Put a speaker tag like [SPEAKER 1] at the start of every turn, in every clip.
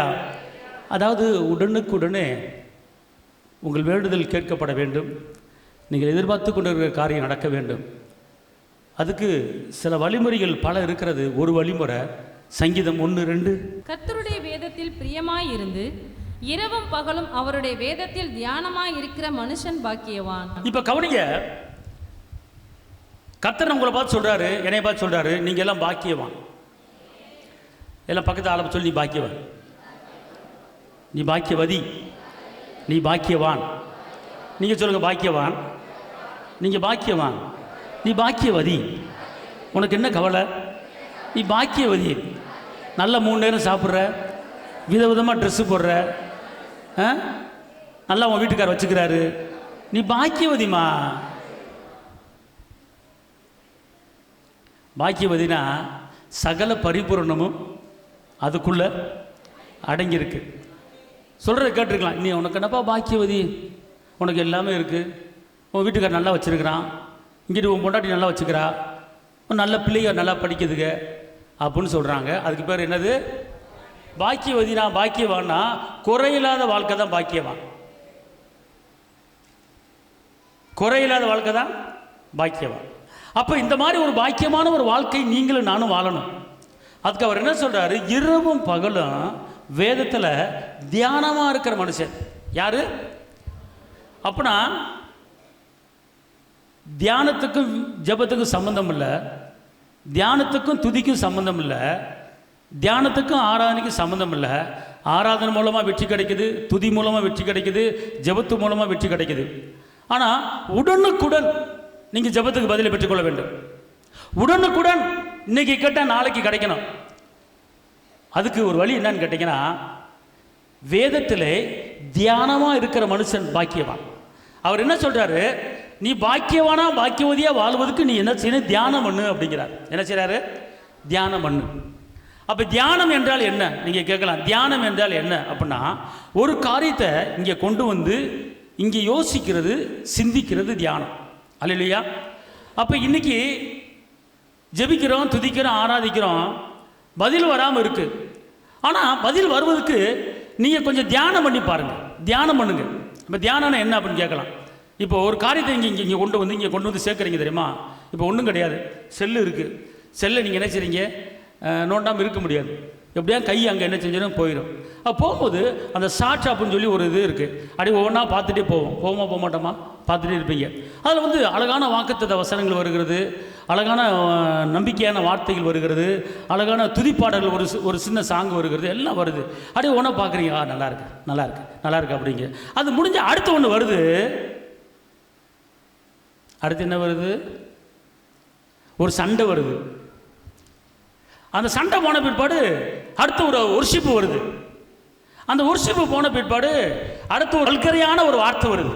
[SPEAKER 1] அல்லேலூயா. அதாவது உடனுக்குடனே உங்கள் வேண்டுதல் கேட்கப்பட வேண்டும். நீங்கள் எதிர்பார்த்து கொண்டிருக்கிற காரியம் நடக்க வேண்டும். அதுக்கு சில வழிமுறைகள் பல இருக்கிறது. ஒரு வழிமுறை சங்கீதம் 1:2.
[SPEAKER 2] கர்த்தருடைய வேதத்தில் பிரியமாயிருந்து இரவும் பகலும் அவருடைய வேதத்தில் தியானமாய் இருக்கிற மனுஷன் பாக்கியவான்.
[SPEAKER 1] இப்ப கவனிங்க, கர்த்தர் உங்களை பார்த்து சொல்றாரு, என்னை பார்த்து சொல்றாரு, நீங்க எல்லாம் பாக்கியவான். எல்லாம் பக்கத்து ஆளை சொல்லி, நீ பாக்கியவான், நீ பாக்கியவதி, நீ பாக்கியவான். நீங்க சொல்லுங்க, பாக்கியவான், நீங்க பாக்கியவான், நீ பாக்கியவதி. உனக்கு என்ன கவலை? நீ பாக்கியவதி. நல்ல 3 நேரம் சாப்பிட்ற, விதவிதமாக ட்ரெஸ்ஸு போடுற, நல்லா உன் வீட்டுக்காரர் வச்சுக்கிறாரு, நீ பாக்கியவதிமா. பாக்கியவதினா சகல பரிபூரணமும் அதுக்குள்ள அடங்கியிருக்கு. சொல்கிறத கேட்டிருக்கலாம், நீ உனக்கு என்னப்பா பாக்கியவதி, உனக்கு எல்லாமே இருக்குது, உன் வீட்டுக்காரர் நல்லா வச்சுருக்கிறான், இங்கிட்டு உன் பொண்டாட்டி நல்லா வச்சுக்கிறா, உன் நல்ல பிள்ளைங்க நல்லா படிக்குதுங்க அப்படின்னு சொல்கிறாங்க. அதுக்கு பேர் என்னது? பாக்கியவதினா. பாக்கியவான்னா குறையில்லாத வாழ்க்கை தான் பாக்கியவான். குறையில்லாத வாழ்க்கை தான் பாக்கியவான். அப்போ இந்த மாதிரி ஒரு பாக்கியமான ஒரு வாழ்க்கை நீங்களும் நானும் வாழணும். அதுக்கு அவர் என்ன சொல்கிறாரு? இரவும் பகலும் வேதத்தில் தியானமாக இருக்கிற மனுஷன் யாரு? அப்படின்னா தியானத்துக்கும் ஜபத்துக்கும் சம்பந்தம் இல்லை, தியானத்துக்கும் துதிக்கும் சம்பந்தம் இல்லை, தியானத்துக்கும் ஆராதனைக்கும் சம்பந்தம் இல்லை. ஆராதனை மூலமாக வெற்றி கிடைக்குது, துதி மூலமாக வெற்றி கிடைக்குது, ஜபத்து மூலமாக வெற்றி கிடைக்குது. ஆனால் உடனுக்குடன் நீங்கள் ஜபத்துக்கு பதிலை பெற்றுக்கொள்ள வேண்டும். உடனுக்குடன் இன்னைக்கு கேட்டால் நாளைக்கு கிடைக்கணும். அதுக்கு ஒரு வழி என்னன்னு கேட்டிங்கன்னா, வேதத்தில் தியானமாக இருக்கிற மனுஷன் பாக்கியவான். அவர் என்ன சொல்கிறாரு? நீ பாக்கியவானா பாக்கியவதியாக வாழ்வதற்கு நீ என்ன செய்யணும்? தியானம் பண்ணு அப்படிங்கிறார். என்ன செய்கிறாரு? தியானம் பண்ணு. அப்போ தியானம் என்றால் என்ன நீங்கள் கேட்கலாம். தியானம் என்றால் என்ன அப்படின்னா, ஒரு காரியத்தை இங்கே கொண்டு வந்து இங்கே யோசிக்கிறது, சிந்திக்கிறது தியானம். அல்லேலூயா. அப்போ இன்னைக்கு ஜெபிக்கிறோம், துதிக்கிறோம், ஆராதிக்கிறோம், பதில் வராமல் இருக்குது. ஆனால் பதில் வருவதற்கு நீங்கள் கொஞ்சம் தியானம் பண்ணி பாருங்கள், தியானம் பண்ணுங்க. இப்போ தியானம்னா என்ன அப்படின்னு கேட்கலாம். இப்போ ஒரு காரியத்தை இங்கே கொண்டு வந்து சேர்க்குறீங்க தெரியுமா? இப்போ ஒன்றும் கிடையாது, செல்லு இருக்குது. செல்லை நீங்கள் என்ன செய்றீங்க? நோண்டாமல் இருக்க முடியாது. எப்படியா கை அங்கே என்ன செஞ்சிடும்? போயிடும். போகும்போது அந்த ஷார்ட் ஷாப்புன்னு சொல்லி ஒரு இது இருக்குது. அப்படி ஒவ்வொன்றா பார்த்துட்டே போவோமா போக மாட்டோமா? பார்த்துட்டே இருப்பீங்க. அதில் வந்து அழகான வாக்குத்தத்த வசனங்கள் வருகிறது, அழகான நம்பிக்கையான வார்த்தைகள் வருகிறது, அழகான துதிப்பாடல்கள், ஒரு சின்ன சாங் வருகிறது, எல்லாம் வருது. அப்படியே ஒன்றா பார்க்குறீங்க, நல்லா இருக்கு, நல்லா இருக்கு, நல்லா இருக்கு அப்படிங்க. அது முடிஞ்ச அடுத்து ஒன்று வருது. அடுத்து என்ன வருது? ஒரு சண்டை வருது. அந்த சண்டை போன பிற்பாடு அடுத்து ஒரு ஒர்ஷிப்பு வருது. அந்த ஒர்ஷிப்பு போன பிற்பாடு அடுத்து ஒரு வல்கரையான ஒரு வார்த்தை வருது.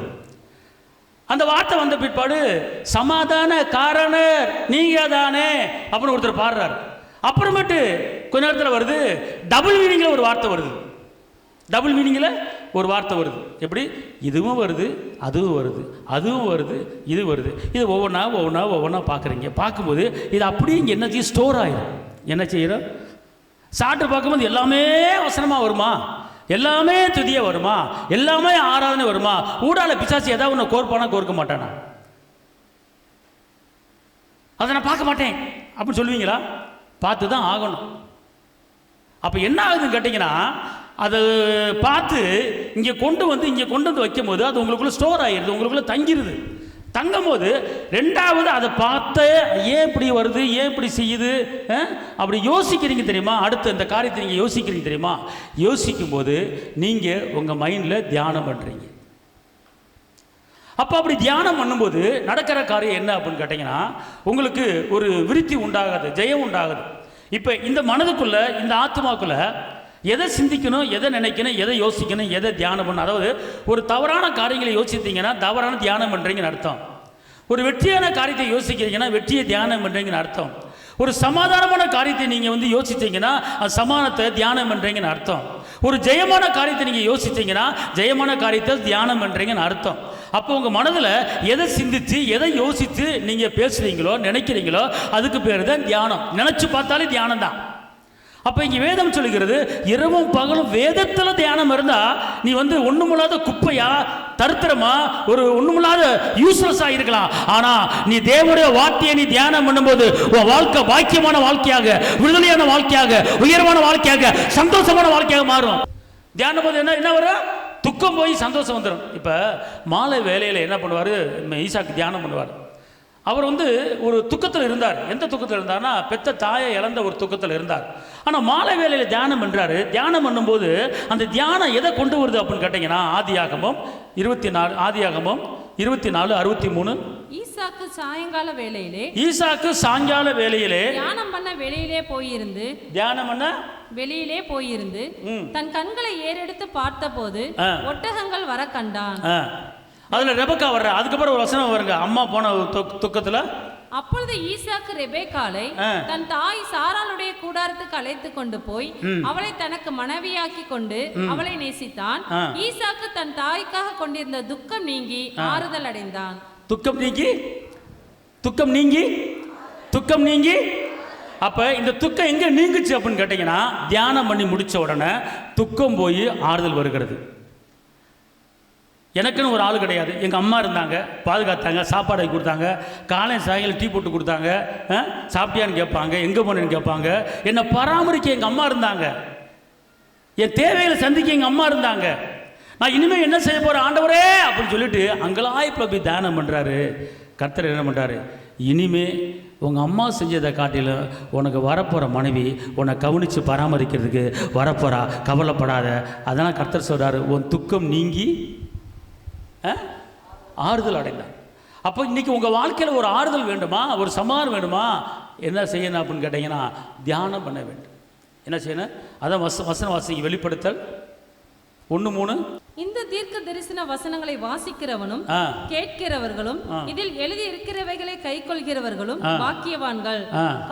[SPEAKER 1] அந்த வார்த்தை வந்த பிற்பாடு சமாதான காரணர் நீங்க தானே அப்படின்னு ஒருத்தர் பாடுறாரு. அப்புறமேட்டு கொஞ்ச நேரத்தில் வருது டபுள் மீனிங்கில் ஒரு வார்த்தை வருது. டபுள் மீனிங்கில் ஒரு வார்த்தை வருது. எப்படி? இதுவும் வருது, அதுவும் வருது, அதுவும் வருது, இது வருது. இது ஒவ்வொன்றா பார்க்குறீங்க. பார்க்கும்போது இது அப்படியே இங்கே என்ன செய்யும்? ஸ்டோர் ஆகிடும். என்ன செய்யறோம்? சாப்பிட்டு பார்க்கும்போது எல்லாமே வசனமாக வருமா? எல்லாமே துதியாக வருமா? எல்லாமே ஆராதனை வருமா? ஊடால பிசாசு ஏதாவது ஒன்று கோர்ப்பானா கோர்க்க மாட்டானா? அதை நான் பார்க்க மாட்டேன் அப்படின்னு சொல்லுவீங்களா? பார்த்து தான் ஆகணும். அப்போ என்ன ஆகுதுன்னு கேட்டிங்கன்னா, அதை பார்த்து இங்கே கொண்டு வந்து வைக்கும் போது அது உங்களுக்குள்ள ஸ்டோர் ஆகிடுது, உங்களுக்குள்ள தங்கிடுது. தங்கும் போது ரெண்டாவது அதை பார்த்து ஏன் இப்படி வருது, ஏன் இப்படி செய்யுது அப்படி யோசிக்கிறீங்க தெரியுமா? அடுத்து இந்த காரியத்தை நீங்கள் யோசிக்கிறீங்க தெரியுமா? யோசிக்கும் போது நீங்கள் உங்கள் மைண்டில் தியானம் பண்ணுறீங்க. அப்போ அப்படி தியானம் பண்ணும்போது நடக்கிற காரியம் என்ன அப்படின்னு கேட்டிங்கன்னா, உங்களுக்கு ஒரு விருத்தி உண்டாகுது, ஜெயம் உண்டாகுது. இப்போ இந்த மனதுக்குள்ளே, இந்த ஆத்மாக்குள்ளே எதை சிந்திக்கணும், எதை நினைக்கணும், எதை யோசிக்கணும், எதை தியானம் பண்ணணும். அதாவது ஒரு தவறான காரியங்களை யோசித்தீங்கன்னா தவறான தியானம் பண்ணுறீங்கன்னு அர்த்தம். ஒரு வெற்றியான காரியத்தை யோசிக்கிறீங்கன்னா வெற்றியை தியானம் பண்ணுறீங்கன்னு அர்த்தம். ஒரு சமாதானமான காரியத்தை நீங்கள் யோசித்தீங்கன்னா அது சமாதானத்தை தியானம் பண்ணுறீங்கன்னு அர்த்தம். ஒரு ஜெயமான காரியத்தை நீங்கள் யோசித்தீங்கன்னா ஜெயமான காரியத்தை தியானம் பண்ணுறீங்கன்னு அர்த்தம். அப்போ உங்கள் மனதில் எதை சிந்தித்து எதை யோசித்து நீங்கள் பேசுகிறீங்களோ நினைக்கிறீங்களோ அதுக்கு பேர் தான் தியானம். நினச்சி பார்த்தாலே தியானம் தான். அப்போ இங்கே வேதம் சொல்லுகிறது இரவும் பகலும் வேதத்தில் தியானம் இருந்தால் நீ வந்து ஒன்றுமில்லாத குப்பையா தருத்திரமா ஒரு ஒன்றுமில்லாத யூஸ்லெஸ்ஸாக இருக்கலாம். ஆனால் நீ தேவனுடைய வார்த்தையை நீ தியானம் பண்ணும்போது உன் வாழ்க்கை பாக்கியமான வாழ்க்கையாக, விடுதலையான வாழ்க்கையாக, உயர்வான வாழ்க்கையாக, சந்தோஷமான வாழ்க்கையாக மாறும். தியானம் போது என்ன வரும்? துக்கம் போய் சந்தோஷம் வந்துடும். இப்போ மாலை வேலையில் என்ன பண்ணுவார்? ஈசாக்கு தியானம் பண்ணுவார். அவர் வந்து ஒரு துக்கத்தில் இருந்தார். எந்த துக்கத்தில் இருந்தார்னா, பெத்த தாயை இழந்த ஒரு துக்கத்தில் இருந்தார். ஆனால் மாலை வேலையில் தியானம் பண்ணுறாரு. தியானம் பண்ணும்போது அந்த தியானம் எதை கொண்டு வருது அப்படின்னு கேட்டிங்கன்னா, ஆதியாகமம் 24:63
[SPEAKER 2] ஈசாக்கு சாயங்கால வேளையிலே தியானம் பண்ண வெளியிலே போயிருந்து தன் கண்களை ஏறெடுத்து பார்த்தபோது ஒட்டகங்கள் வர கண்டான்.
[SPEAKER 1] அதுல ரெபெக்கா வர்ற. அதுக்கப்புறம் ஒரு வசனம் வருங்க, அம்மா போன துக்கத்துல.
[SPEAKER 2] அப்பொழுது ஈசாக்கு ரெபெக்காளை தன் தாய் சாராளுடைய கூடாரத்துக்கு அழைத்து கொண்டு போய் அவளை தனக்கு மனைவியாக்கி கொண்டு அவளை நேசித்தான். ஈசாக்கு தன் தாய்க்காக கொண்டிருந்த துக்கம் நீங்கி ஆறுதல் அடைந்தான். துக்கம் நீங்கி. அப்ப இந்த துக்கம் எங்க நீங்குச்சு அப்படின்னு கேட்டீங்கன்னா, தியானம் பண்ணி முடிச்ச உடனே துக்கம் போய் ஆறுதல் வருகிறது. எனக்குன்னு ஒரு ஆள் கிடையாது. எங்கள் அம்மா இருந்தாங்க, பாதுகாத்தாங்க, சாப்பாடு கொடுத்தாங்க, காலை சாயங்காலம் டீ போட்டு கொடுத்தாங்க, சாப்பிட்டியான்னு கேட்பாங்க, எங்கே போனேன்னு கேட்பாங்க, என்னை பராமரிக்க எங்கள் அம்மா இருந்தாங்க, என் தேவைகளை சந்திக்க எங்கள் அம்மா இருந்தாங்க. நான் இனிமேல் என்ன செய்ய போகிறேன் ஆண்டவரே அப்படின்னு சொல்லிட்டு அங்கலாய்ப்பில் போய் தியானம் பண்ணுறாரு. கர்த்தர் என்ன பண்ணுறாரு? இனிமே உங்கள் அம்மா செஞ்சதை காட்டிலும் உனக்கு வரப்போகிற மனைவி உன்னை கவனித்து பராமரிக்கிறதுக்கு வரப்போகிறா, கவலைப்படாத. அதெல்லாம் கர்த்தர் சொல்கிறாரு, உன் துக்கம் நீங்கி ஆறுதல் அடைந்தான். அப்போ இன்னைக்கு உங்கள் வாழ்க்கையில் ஒரு ஆறுதல் வேண்டுமா, ஒரு சமாதானம் வேண்டுமா, என்ன செய்யணும் அப்படின்னு கேட்டிங்கன்னா, தியானம் பண்ண வேண்டும். என்ன செய்யணும்? அதான் வசன வாசி வெளிப்படுத்தல் 1:3. இந்த தீர்க்க தரிசன வசனங்களை வாசிக்கிறவனும் கேட்கிறவர்களும் இதில் எழுதி இருக்கிறவைகளை கை கொள்கிறவர்களும் பாக்கியவான்கள்,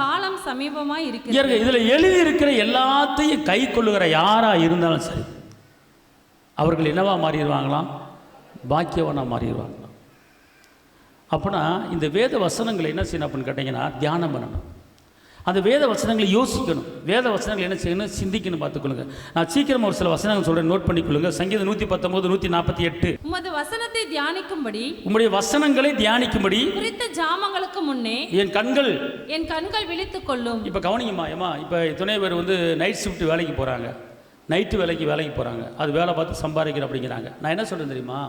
[SPEAKER 2] காலம் சமீபமாய் இருக்கிறது.
[SPEAKER 1] இதுல எழுதி இருக்கிற எல்லாத்தையும் கை கொள்ளுகிற யாரா இருந்தாலும் சரி, அவர்கள் என்னவா மாறிடுவாங்களாம்? பாக்கியவானா மாறிடுவாங்களாம். அப்படின்னா இந்த வேத வசனங்களை என்ன செய்யணும் அப்படின்னு கேட்டிங்கன்னா, தியானம் பண்ணணும். அந்த வேத வசனங்களை யோசிக்கணும். வேத வசனங்கள் என்ன செய்யணும்? சிந்திக்கணும். பார்த்துக்கொள்ளுங்க. நான் சீக்கிரமாக ஒரு சில வசனங்கள் சொல்கிறேன், நோட் பண்ணிக்கொள்ளுங்க. சங்கீதம் 119, 148.
[SPEAKER 2] உமது வசனத்தை தியானிக்கும்படி,
[SPEAKER 1] உம்முடைய வசனங்களை தியானிக்கும்படி
[SPEAKER 2] குறித்த ஜாமங்களுக்கு முன்னே என் கண்கள் விழித்துக் கொள்ளும்.
[SPEAKER 1] இப்போ கவனிங்கம்மா, ஏமா இப்போ துணை பேர் வந்து நைட் ஷிஃப்ட் வேலைக்கு போகிறாங்க, நைட்டு வேலைக்கு போகிறாங்க, அது வேலை பார்த்து சம்பாதிக்கிறேன் அப்படிங்கிறாங்க. நான் என்ன சொல்கிறேன் தெரியுமா?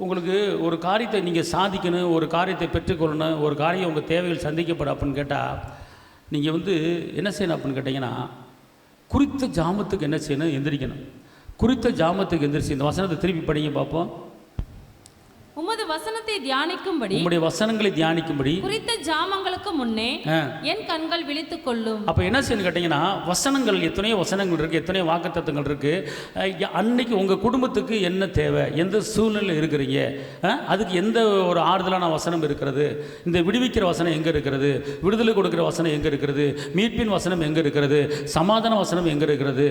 [SPEAKER 1] உங்களுக்கு ஒரு காரியத்தை நீங்கள் சாதிக்கணும், ஒரு காரியத்தை பெற்றுக்கொள்ளணும், ஒரு காரியம் உங்கள் தேவைகள் சந்திக்கப்படும் அப்படின்னு கேட்டால், நீங்கள் வந்து என்ன செய்யணும் அப்படின்னு கேட்டிங்கன்னா, குறித்த ஜாமத்துக்கு என்ன செய்யணும்? எந்திரிக்கணும். குறித்த ஜாமத்துக்கு எந்திரிச்சு இந்த வசனத்தை திருப்பி படிங்க பார்ப்போம்.
[SPEAKER 2] உமது வசனத்தை தியானிக்கும்படி,
[SPEAKER 1] உம்முடைய வசனங்களை தியானிக்கும்படி
[SPEAKER 2] குறித்த ஜாமங்களுக்கு முன்னே என் கண்கள் விழித்துக் கொள்ளும்.
[SPEAKER 1] அப்போ என்ன செய்யணும் கேட்டிங்கன்னா, வசனங்கள் எத்தனையோ வசனங்கள் இருக்குது, எத்தனையோ வாக்குத்தத்தங்கள் இருக்குது. அன்னைக்கு உங்கள் குடும்பத்துக்கு என்ன தேவை, எந்த சூழ்நிலை இருக்கிறீங்க, அதுக்கு எந்த ஒரு ஆறுதலான வசனம் இருக்கிறது, இந்த விடுவிக்கிற வசனம் எங்கே இருக்கிறது, விடுதலை கொடுக்குற வசனம் எங்கே இருக்கிறது, மீட்பின் வசனம் எங்கே இருக்கிறது, சமாதான வசனம் எங்கே இருக்கிறது,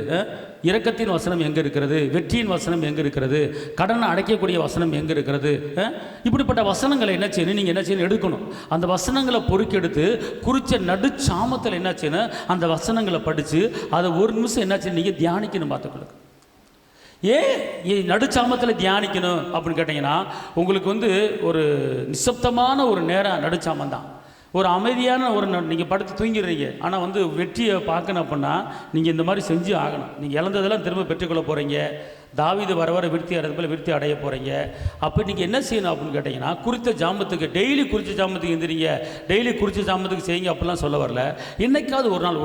[SPEAKER 1] இரக்கத்தின் வசனம் எங்கே இருக்கிறது, வெற்றியின் வசனம் எங்கே இருக்கிறது, கடனை அடைக்கக்கூடிய வசனம் எங்கே இருக்கிறது. இப்படிப்பட்ட வசனங்களை என்ன செய்யணும்? நீங்கள் என்ன செய்யணும்? எடுக்கணும். அந்த வசனங்களை பொறுக்கெடுத்து குறித்த நடுச்சாமத்தில் என்ன செய்யணும்? அந்த வசனங்களை படித்து அதை ஒரு நிமிஷம் என்ன செய்யணும்? நீங்கள் தியானிக்கணும். பார்த்துக்கொள்ளுங்க. ஏன் நடுச்சாமத்தில் தியானிக்கணும் அப்படின்னு கேட்டிங்கன்னா, உங்களுக்கு வந்து ஒரு நிசப்தமான ஒரு நேரம் நடுச்சாமம் தான். ஒரு அமைதியான ஒரு நீங்கள் படுத்து தூங்கிடுறீங்க. ஆனால் வந்து வெற்றியை பார்க்கணும் அப்படின்னா நீங்கள் இந்த மாதிரி செஞ்சு ஆகணும். நீங்கள் இழந்ததெல்லாம் திரும்ப பெற்றுக்கொள்ள போகிறீங்க. தாவீது வர விருத்தி அடையது விருத்தி அடைய போகிறீங்க. அப்போ நீங்கள் என்ன செய்யணும் அப்படின்னு கேட்டிங்கன்னா, குறித்த ஜாமத்துக்கு டெய்லி குறித்த ஜாமத்துக்கு எந்திரிங்க, டெய்லி குறித்த ஜாமத்துக்கு செய்யுங்க அப்படிலாம் சொல்ல வரல. என்னைக்காவது ஒரு நாள்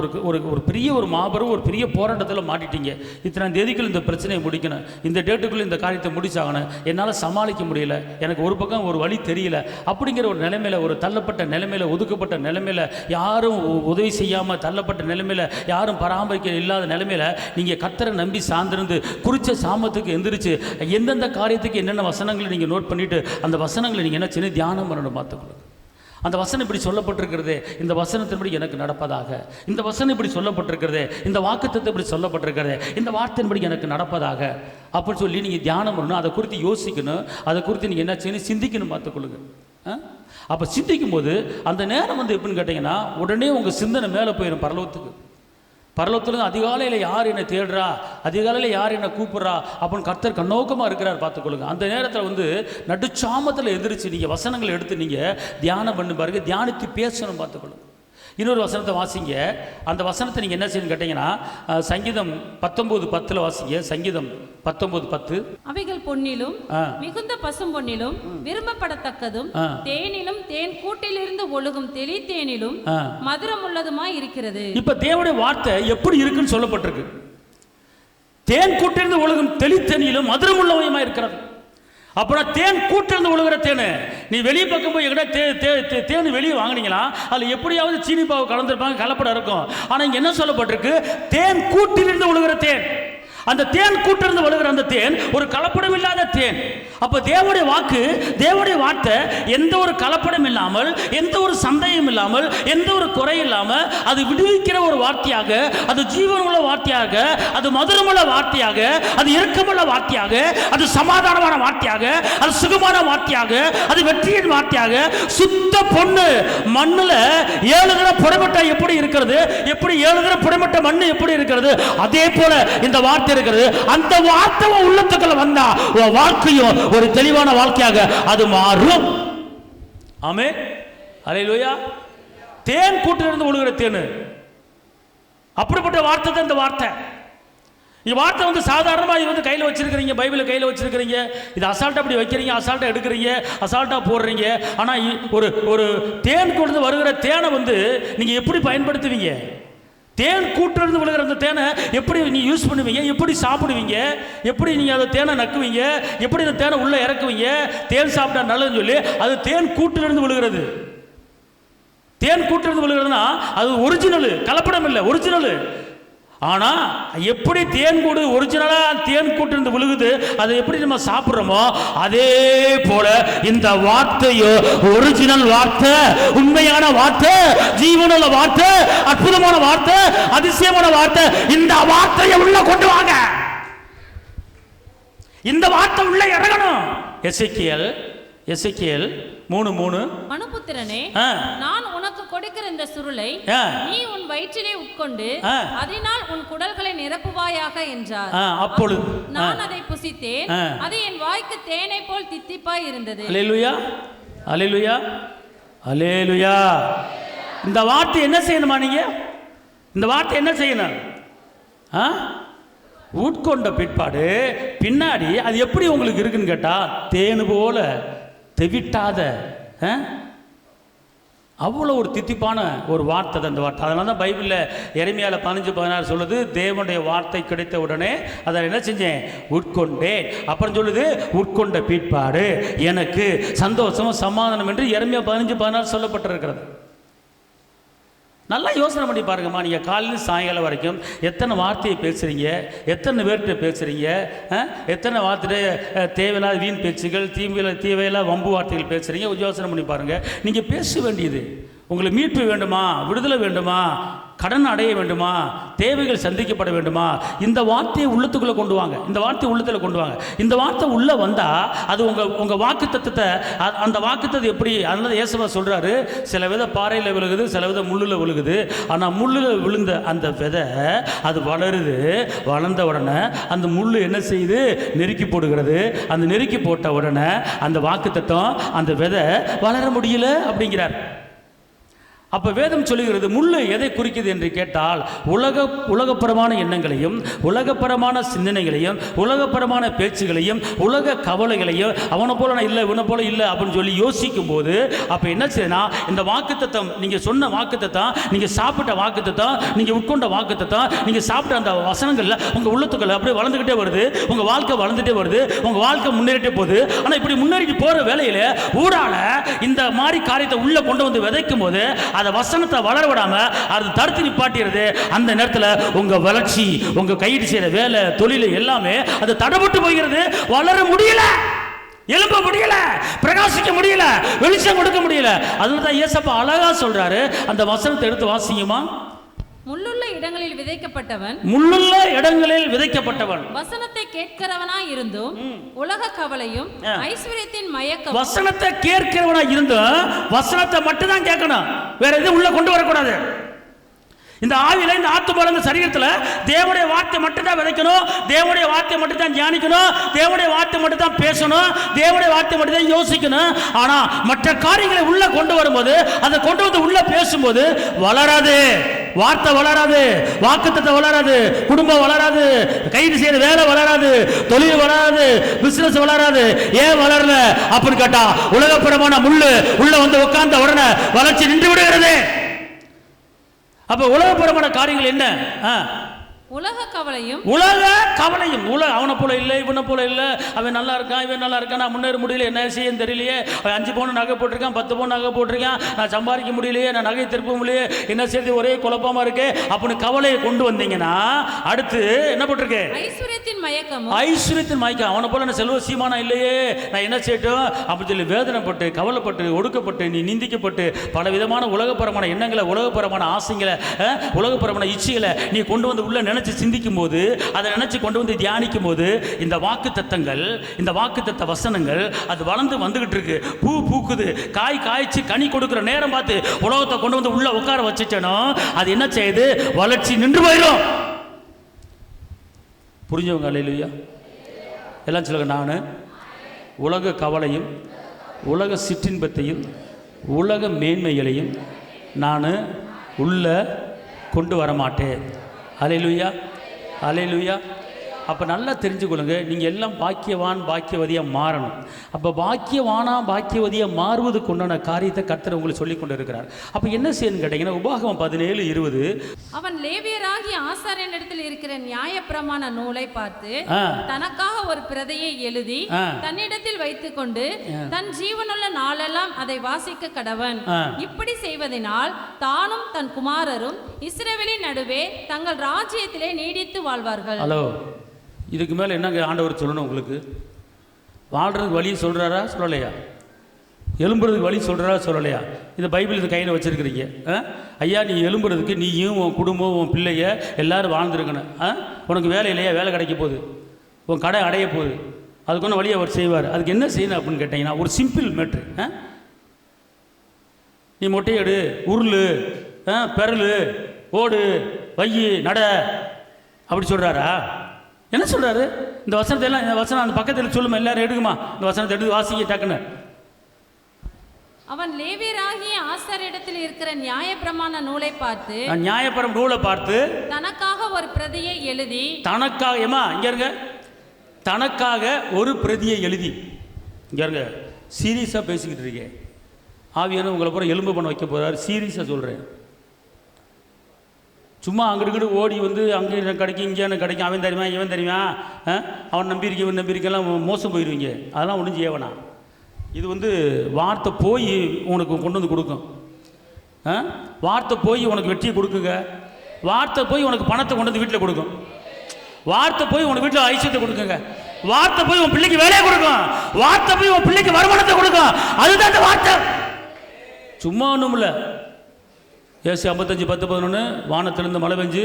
[SPEAKER 1] ஒரு பெரிய ஒரு மாபெரும் ஒரு பெரிய போராட்டத்தில் மாட்டிட்டீங்க. இத்தனை தேதிக்குள் இந்த பிரச்சனையை முடிக்கணும், இந்த டேட்டுக்குள்ளே இந்த காரியத்தை முடிச்சாகணும், என்னால் சமாளிக்க முடியல, எனக்கு ஒரு பக்கம் ஒரு வழி தெரியல அப்படிங்கிற ஒரு நிலைமையில், ஒரு தள்ளப்பட்ட நிலைமையில், ஒதுக்கப்பட்ட நிலைமையில், யாரும் உதவி செய்யாமல் தள்ளப்பட்ட நிலைமையில், யாரும் பராமரிக்க இல்லாத நிலைமையில் நீங்கள் கர்த்தரை நம்பி சார்ந்திருந்து குறித்த சாமத்துக்கு எந்திரிச்சு எந்தெந்த காரியத்துக்கு என்னென்ன வசனங்களை நீங்கள் நோட் பண்ணிவிட்டு அந்த வசனங்களை நீங்கள் என்ன செய்ய தியானம் பண்ணணும். பார்த்துக்கொள்ளுங்க. அந்த வசனம் இப்படி சொல்லப்பட்டிருக்கிறதே, இந்த வசனத்தின்படி எனக்கு நடப்பதாக, இந்த வசனம் இப்படி சொல்லப்பட்டிருக்கிறதே, இந்த வாக்குத்தத்தம் இப்படி சொல்லப்பட்டிருக்கிறதே, இந்த வார்த்தையின்படி எனக்கு நடப்பதாக அப்படின்னு சொல்லி நீங்கள் தியானம் பண்ணணும். அதை குறித்து யோசிக்கணும், அதை குறித்து நீங்கள் என்ன செய்யணும்? சிந்திக்கணும். பார்த்துக்கொள்ளுங்க. அப்போ சிந்திக்கும் போது அந்த நேரம் வந்து எப்படின்னு கேட்டிங்கன்னா, உடனே உங்கள் சிந்தனை மேலே போயிடும் பரலோகத்துக்கு. பரலோகத்துல அதிகாலையில் யார் என்னை தேடுறா, அதிகாலையில் யார் என்னை கூப்பிட்றா அப்படின்னு கர்த்தர் கண்ணோக்கமாக இருக்கிறார் பார்த்துக்கொள்ளுங்க. அந்த நேரத்தில் வந்து நடுச்சாமத்தில் எந்திரிச்சு நீங்கள் வசனங்களை எடுத்து நீங்கள் தியானம் பண்ணி பாருங்க, தியானித்து பேசணும் பார்த்துக்கொள்ளுங்க. இன்னொரு வசனத்தை வாசிங்க. அந்த வசனத்தை நீங்கள் என்ன செய்யணும்னு கேட்டிங்கன்னா சங்கீதம் 19:10 வாசிங்க. சங்கீதம் 19:10.
[SPEAKER 3] அவைகள் பொன்னிலும் மிகுந்த பசும் பொன்னிலும் விரும்பப்படத்தக்கதும் தேனிலும் தேன் கூட்டிலிருந்து ஒழுகும் தெளி தேனிலும் மதுரம் உள்ளதுமாய் இருக்கிறது.
[SPEAKER 1] இப்ப தேவனுடைய வார்த்தை எப்படி இருக்குன்னு சொல்லப்பட்டிருக்கு. தேன் கூட்டிலிருந்து ஒழுகும் தெளி தேனிலும் மதுரம் உள்ளவயமா இருக்கிறது. அப்புறம் தேன் கூட்டிலிருந்து ஒழுகிற தேனு, நீ வெளியே பக்கம் போய் எங்கிட்ட தேன் வெளியே வாங்கினீங்களா அதில் எப்படியாவது சீனி பாவு கலந்துருப்பாங்க, கலப்படம் இருக்கும். ஆனால் இங்கே என்ன சொல்லப்பட்டிருக்கு, தேன் கூட்டிலிருந்து ஒழுகிற தேன். அந்த தேன் கூட்டிலிருந்து ஒழுகிற அந்த தேன் ஒரு கலப்படம் இல்லாத தேன். அப்போ தேவனுடைய வாக்கு, தேவனுடைய வார்த்தை எந்த ஒரு கலப்படம் இல்லாமல், எந்த ஒரு சந்தேகம் இல்லாமல், எந்த ஒரு குறை இல்லாமல் அது விடுவிக்கிற ஒரு வார்த்தையாக, அது ஜீவனுள்ள வார்த்தையாக, அது மதுரமுள்ள வார்த்தையாக, அது இரக்கமுள்ள வார்த்தையாக, அது சமாதானமான வார்த்தையாக, அது சுகமான வார்த்தையாக, அது வெற்றியின் வார்த்தையாக. சுத்த பொண்ணு மண்ணில் 7 தடவை புடமட்ட எப்படி இருக்கிறது, எப்படி 7 தடவை புடமட்ட மண் எப்படி இருக்கிறது, அதே போல இந்த வார்த்தை இருக்கிறது. அந்த வார்த்தை உள்ளத்துக்குள்ள வந்தா வாழ்க்கையும் ஒரு தெளிவான வாழ்க்கையாக அது மாறும். ஆமென், அல்லேலூயா. தேன் கூட்டிலிருந்து ஒழுகிற தேனு, அப்படிப்பட்ட வார்த்தை தான் இந்த வார்த்தை. இந்த வார்த்தை வந்து சாதாரணமாக இது வந்து கையில் வச்சிருக்கிறீங்க, பைபிளை கையில் வச்சிருக்கிறீங்க, இது அசால்ட்டாக அப்படி வைக்கிறீங்க, அசால்ட்டாக எடுக்கிறீங்க, அசால்ட்டாக போடுறீங்க. ஆனால் ஒரு தேன் கொண்டு வருகிற தேனை வந்து நீங்கள் எப்படி பயன்படுத்துவீங்க? தேன் கூட்டிலிருந்து விழுகிற அந்த தேனை எப்படி நீங்கள் யூஸ் பண்ணுவீங்க, எப்படி சாப்பிடுவீங்க, எப்படி நீங்கள் அந்த தேனை நக்குவீங்க, எப்படி அந்த தேனை உள்ளே இறக்குவீங்க? தேன் சாப்பிட்டா நல்லதுன்னு சொல்லி அது தேன் கூட்டிலிருந்து விழுகிறது. தேன் கூட்டிலிருந்து விழுகிறதுனா அது ஒரிஜினல், கலப்படம் இல்லை, ஒரிஜினல். ஆனால் எப்படி தேன் கூடு ஒரிஜினலாக தேன் கூட்டிலிருந்து விழுகுது, அதை எப்படி நம்ம சாப்பிட்றோமோ அதே போல இந்த வார்த்தையோ ஒரிஜினல் வார்த்தை, உண்மையான வார்த்தை, ஜீவனுள்ள வார்த்தை, அற்புதமான வார்த்தை, அதிசயமான வார்த்தை. இந்த வார்த்தையை உள்ள கொண்டு வாங்க, இந்த வார்த்தை உள்ள இறங்கணும். எசேக்கியேல் 3:3.
[SPEAKER 3] மனுபுத்திரனே, நான் உனக்கு கொடுக்கிற இந்த சுருளை நீ உன் வயிற்றிலே உட்கொண்டு அதனால் உன் குடல்களை நிரப்புவாயாக என்றார்.
[SPEAKER 1] அப்பொழுது
[SPEAKER 3] நான் அதை புசித்தேன், அது என் வாய்க்கு தேனை போல் தித்திப்பாய் இருந்தது.
[SPEAKER 1] அல்லேலூயா, அல்லேலூயா, அல்லேலூயா. இந்த வார்த்தை என்ன செய்யணுமா? நீங்க இந்த வார்த்தை என்ன செய்யணும்? உட்கொண்ட பிற்பாடு பின்னாடி அது எப்படி உங்களுக்கு இருக்குன்னு கேட்டா, தேனு போல தெவிட்டாத அவ்வளோ ஒரு தித்திப்பான ஒரு வார்த்தை தான் இந்த வார்த்தை. அதனால தான் பைபிளில் எரேமியால 15:16 சொல்லுது, தேவனுடைய வார்த்தை கிடைத்த உடனே அதை என்ன செஞ்சேன், உட்கொண்டேன். அப்புறம் சொல்லுது, உட்கொண்ட பிற்பாடு எனக்கு சந்தோஷமும் சமாதானம் என்று எரேமியா 15:16 சொல்லப்பட்டிருக்கிறது. நல்லா யோசனை பண்ணி பாருங்கம்மா. நீங்கள் காலையில் சாயங்காலம் வரைக்கும் எத்தனை வார்த்தையை பேசுகிறீங்க, எத்தனை பேர்கிட்ட பேசுகிறீங்க, எத்தனை வார்த்தை தேவையில்லாத வீண் பேச்சுகள், தேவையில்லாத வம்பு வார்த்தைகள் பேசுகிறீங்க. யோசனை பண்ணி பாருங்கள். நீங்கள் பேச வேண்டியது உங்களுக்கு மீட்பு வேண்டுமா, விடுதலை வேண்டுமா, கடன் அடைய வேண்டுமா, தேவைகள் சந்திக்கப்பட வேண்டுமா, இந்த வார்த்தையை உள்ளத்துக்குள்ளே கொண்டு வாங்க. இந்த வார்த்தையை உள்ளத்தில் கொண்டு வாங்க. இந்த வார்த்தை உள்ளே வந்தால் அது உங்கள் வாக்கு தத்துவத்தை, அந்த வாக்கு தத்துவம் எப்படி, அதனால இயேசுவா சொல்கிறாரு, சில விதை பாறையில் விழுகுது, சில விதை முள்ளில் விழுகுது. ஆனால் முள்ளில் விழுந்த அந்த விதை அது வளருது, வளர்ந்த உடனே அந்த முள் என்ன செய்யுது, நெருக்கி போடுகிறது. அந்த நெருக்கி போட்ட உடனே அந்த வாக்கு தத்துவம், அந்த விதை வளர முடியல அப்படிங்கிறார். அப்போ வேதம் சொல்லுகிறது, முள்ளு எதை குறிக்குது என்று கேட்டால், உலகப்பரமான எண்ணங்களையும், உலகப்பரமான சிந்தனைகளையும், உலகப்பரமான பேச்சுகளையும், உலக கவலைகளையும், அவனை போல நான் இல்லை, இவனை போல இல்லை அப்படின்னு சொல்லி யோசிக்கும் போது, அப்போ என்ன செய்யணும், இந்த வாக்குத்தத்தம், நீங்கள் சொன்ன வாக்குத்தத்தம், நீங்கள் சாப்பிட்ட வாக்குத்தத்தம், நீங்கள் உட்கொண்ட வாக்குத்தத்தம், நீங்கள் சாப்பிட்ட அந்த வசனங்களில் உங்கள் உள்ளத்துக்கள் அப்படியே வளர்ந்துக்கிட்டே வருது. உங்கள் வாழ்க்கை வளர்ந்துட்டே வருது, உங்கள் வாழ்க்கை முன்னேறிட்டே போகுது. ஆனால் இப்படி முன்னேறிட்டு போகிற வேலையில் ஊரால இந்த மாதிரி காரியத்தை உள்ளே கொண்டு வந்து விதைக்கும் போது அந்த வசனத்தை வளர விடாம அது தடுத்து நிப்பாட்டிடுது. அந்த நேரத்தில் உங்க வளர்ச்சி, உங்க கையிட்டு செய்யற வேலை, தொழில் எல்லாமே அது தடைபட்டு போகிறது. வளர முடியல, எழும்ப முடியல, பிரகாசிக்க முடியல, வெளிச்சம் கொடுக்க முடியல. அதனால தான் இயேசப்பா அழகா சொல்றாரு, அந்த வசனத்தை எடுத்து வாசிங்கம்மா.
[SPEAKER 3] முள்ளுள்ள இடங்களில் விதைக்கப்பட்டவன்,
[SPEAKER 1] முள்ளுள்ள இடங்களில் விதைக்கப்பட்டவன்,
[SPEAKER 3] வசனத்தை கேட்கிறவனாய் இருந்தும் உலக கவலையும் ஐஸ்வரியத்தின் மயக்கம்.
[SPEAKER 1] வசனத்தை கேட்கிறவனாய் இருந்தும் வசனத்தை மட்டும் தான் கேட்கணும், வேற எதுவும் உள்ள கொண்டு வரக்கூடாது.
[SPEAKER 2] இந்த ஆவியில், இந்த ஆத்துமால, இந்த சரீரத்தில் தேவனுடைய வார்த்தை மட்டும் தான் விதைக்கணும், தேவனுடைய வார்த்தை மட்டும் தான் தியானிக்கணும், தேவனுடைய வார்த்தை மட்டும் தான் பேசணும், தேவனுடைய வார்த்தை மட்டும் தான் யோசிக்கணும். ஆனால் மற்ற காரியங்களை உள்ள கொண்டு வரும்போது, அதை கொண்டு வந்து உள்ள பேசும்போது வளராது, வார்த்தை வளராது, வாக்குத்தத்தம் வளராது, குடும்பம் வளராது, கைது செய்யற வேலை வளராது, தொழில் வளராது, பிசினஸ் வளராது. ஏன் வளரல அப்படின்னு கேட்டா, உலகப்புறமான முள்ளு உள்ள வந்து உட்கார்ந்த உடனே வளர்ச்சி நின்று விடுகிறது. அப்ப உலகப்புறமான காரியங்கள் என்ன?
[SPEAKER 3] உலக கவலையும்
[SPEAKER 2] அவனை போல இல்லை, இவனை போல இல்லை, அவன் நல்லா இருக்கான், இவன் நல்லா இருக்கான், நான் முன்னேற முடியல, என்ன செய்ய தெரியலையே, 5 பவுன் நகை போட்டிருக்கான், 10 பவுன் நகை போட்டிருக்கான், நான் சம்பாதிக்க முடியலையே, நான் நகை திருப்ப முடியலையே, என்ன செய்ய ஒரே குழப்பமா இருக்கு அப்படின்னு கவலையை கொண்டு வந்தீங்கன்னா அடுத்து என்ன போட்டிருக்கு? ஐஸ்வர்யத்தின் மயக்கம். அவனை போல நான் செல்வ சீமானா இல்லையே, நான் என்ன செய்யட்டும் அப்படின்னு சொல்லி வேதனைப்பட்டு, கவலைப்பட்டு, ஒடுக்கப்பட்டு, நீ நிந்திக்கப்பட்டு, பல விதமான உலகப்பரமான எண்ணங்களை, உலகப்பரமான ஆசைங்களை, உலகப்பரமான இச்சைகளை நீ கொண்டு வந்து உள்ள நினைச்சு சிந்திக்கும் போது, அதை நினைச்சு கொண்டு வந்து தியானிக்கும் போது, இந்த வாக்குத்தத்தங்கள், இந்த வாக்குத்தத்த வசனங்கள் அது வளர்ந்து வந்துகிட்டு இருக்கு. பூ பூக்குது, காய் காய்ச்சி கனி கொடுக்கிற நேரம் பார்த்து உலகத்தை கொண்டு வந்து உள்ள உட்கார வச்சுட்டனோ, அது என்ன செய்யுது? வளர்ச்சி நின்று போயிடும். புரிஞ்சவங்க அல்லேலூயா எல்லாம் சொல்லுங்க. நான் உலக கவலையும், உலக சிற்றின்பத்தையும், உலக மேன்மைகளையும் நான் உள்ள கொண்டு வரமாட்டேன். அல்லேலூயா, அல்லேலூயா. அப்போ நல்லா தெரிஞ்சுக்கொள்ளுங்க, நீங்கள் எல்லாம் பாக்கியவான் பாக்கியவதியாக மாறணும். அப்போ பாக்கியவானா பாக்கியவதியாக மாறுவதுக்கு உண்டான காரியத்தை கர்த்தர் உங்களுக்கு சொல்லி கொண்டு இருக்கிறார். அப்போ என்ன செய்யணும்னு கேட்டீங்கன்னா, உபாகமம் 17:20,
[SPEAKER 3] அவன் லேவியராகிய ஆசாரியனிடத்தில் இருக்கிற நியாயப்பிரமாண நூலை பார்த்து தனக்காக ஒரு பிரதையை எழுதி தன்னிடத்தில் வைத்துக் கொண்டு தன் ஜீவனுள்ள நாளெல்லாம் அதை வாசிக்க கடவன். இப்படி செய்வதனால் தானும் தன் குமாரரும் இஸ்ரவேலின் நடுவே தங்கள் ராஜ்யத்திலே நீடித்து வாழ்வார்கள்.
[SPEAKER 2] ஹலோ, இதுக்கு மேலே என்னங்க ஆண்டவர் சொல்லணும்? உங்களுக்கு வாழ்கிறதுக்கு வழி சொல்கிறாரா சொல்லலையா? எலும்புறதுக்கு வழி சொல்கிறாரா சொல்லலையா? இந்த பைபிள் இது கையில் வச்சுருக்கிறீங்க. ஐயா, நீ எலும்புறதுக்கு நீயும் உன் குடும்பம் உன் பிள்ளைய எல்லோரும் வாழ்ந்துருக்கணும். உனக்கு வேலை இல்லையா? வேலை கிடைக்க போகுது, உன் கடை அடைய போகுது, அதுக்கு ஒன்று வழியை அவர் செய்வார். அதுக்கு என்ன செய்யணும் அப்படின்னு கேட்டிங்கன்னா, ஒரு சிம்பிள் மேட்ரு. நீ மொட்டையடு, உருள், பெரல், ஓடு, வையி, நட அப்படி சொல்கிறாரா? என்ன சொல்கிறாரு? இந்த வசனத்தை எல்லாம், இந்த வசனம் அந்த பக்கத்தில் சொல்லுமா, எல்லாரும் எடுக்குமா, இந்த வசனத்தை எடுத்து வாசிக்க டக்குன்னு.
[SPEAKER 3] அவன் லேவியராகிய ஆசாரியரிடத்தில் இருக்கிற நியாயப்பிரமாண நூலை பார்த்து,
[SPEAKER 2] நியாயப்பிரமாண நூலை பார்த்து
[SPEAKER 3] தனக்காக ஒரு பிரதியை எழுதி,
[SPEAKER 2] தனக்காக, ஏமா இங்க இருங்க, தனக்காக ஒரு பிரதியை எழுதி, இங்க இருங்க, சீரியஸாக பேசிக்கிட்டு இருக்கேன். ஆவியான உங்களை பூரா எலும்பு பண்ண வைக்க போகிறாரு, சீரியஸாக சொல்கிறேன். சும்மா அங்கிட்டு ஓடி வந்து அங்கே கிடைக்கும், இங்கே கிடைக்கும், அவன் தெரியுமா, இவன் தெரியுமா, அவன் நம்பியிருக்க, இவன் நம்பியிருக்கெல்லாம் மோசம் போயிடுவீங்க. அதெல்லாம் ஒன்றும் செய்யவேணா. இது வந்து வார்த்தை போய் உனக்கு கொண்டு வந்து கொடுக்கும். வார்த்தை போய் உனக்கு வெற்றியை கொடுக்குங்க. வார்த்தை போய் உனக்கு பணத்தை கொண்டு வந்து வீட்டில் கொடுக்கும். வார்த்தை போய் உனக்கு வீட்டில் ஐஸ்வர்யத்தை கொடுக்குங்க. வார்த்தை போய் உன் பிள்ளைக்கு வேலையை கொடுக்கும். வார்த்தை போய் உன் பிள்ளைக்கு வருமானத்தை கொடுக்கும். அதுதான் அந்த வார்த்தை, சும்மா ஒன்றும் இல்லை. ஏசி 55:10-11, வானத்திலிருந்து மழை பெஞ்சு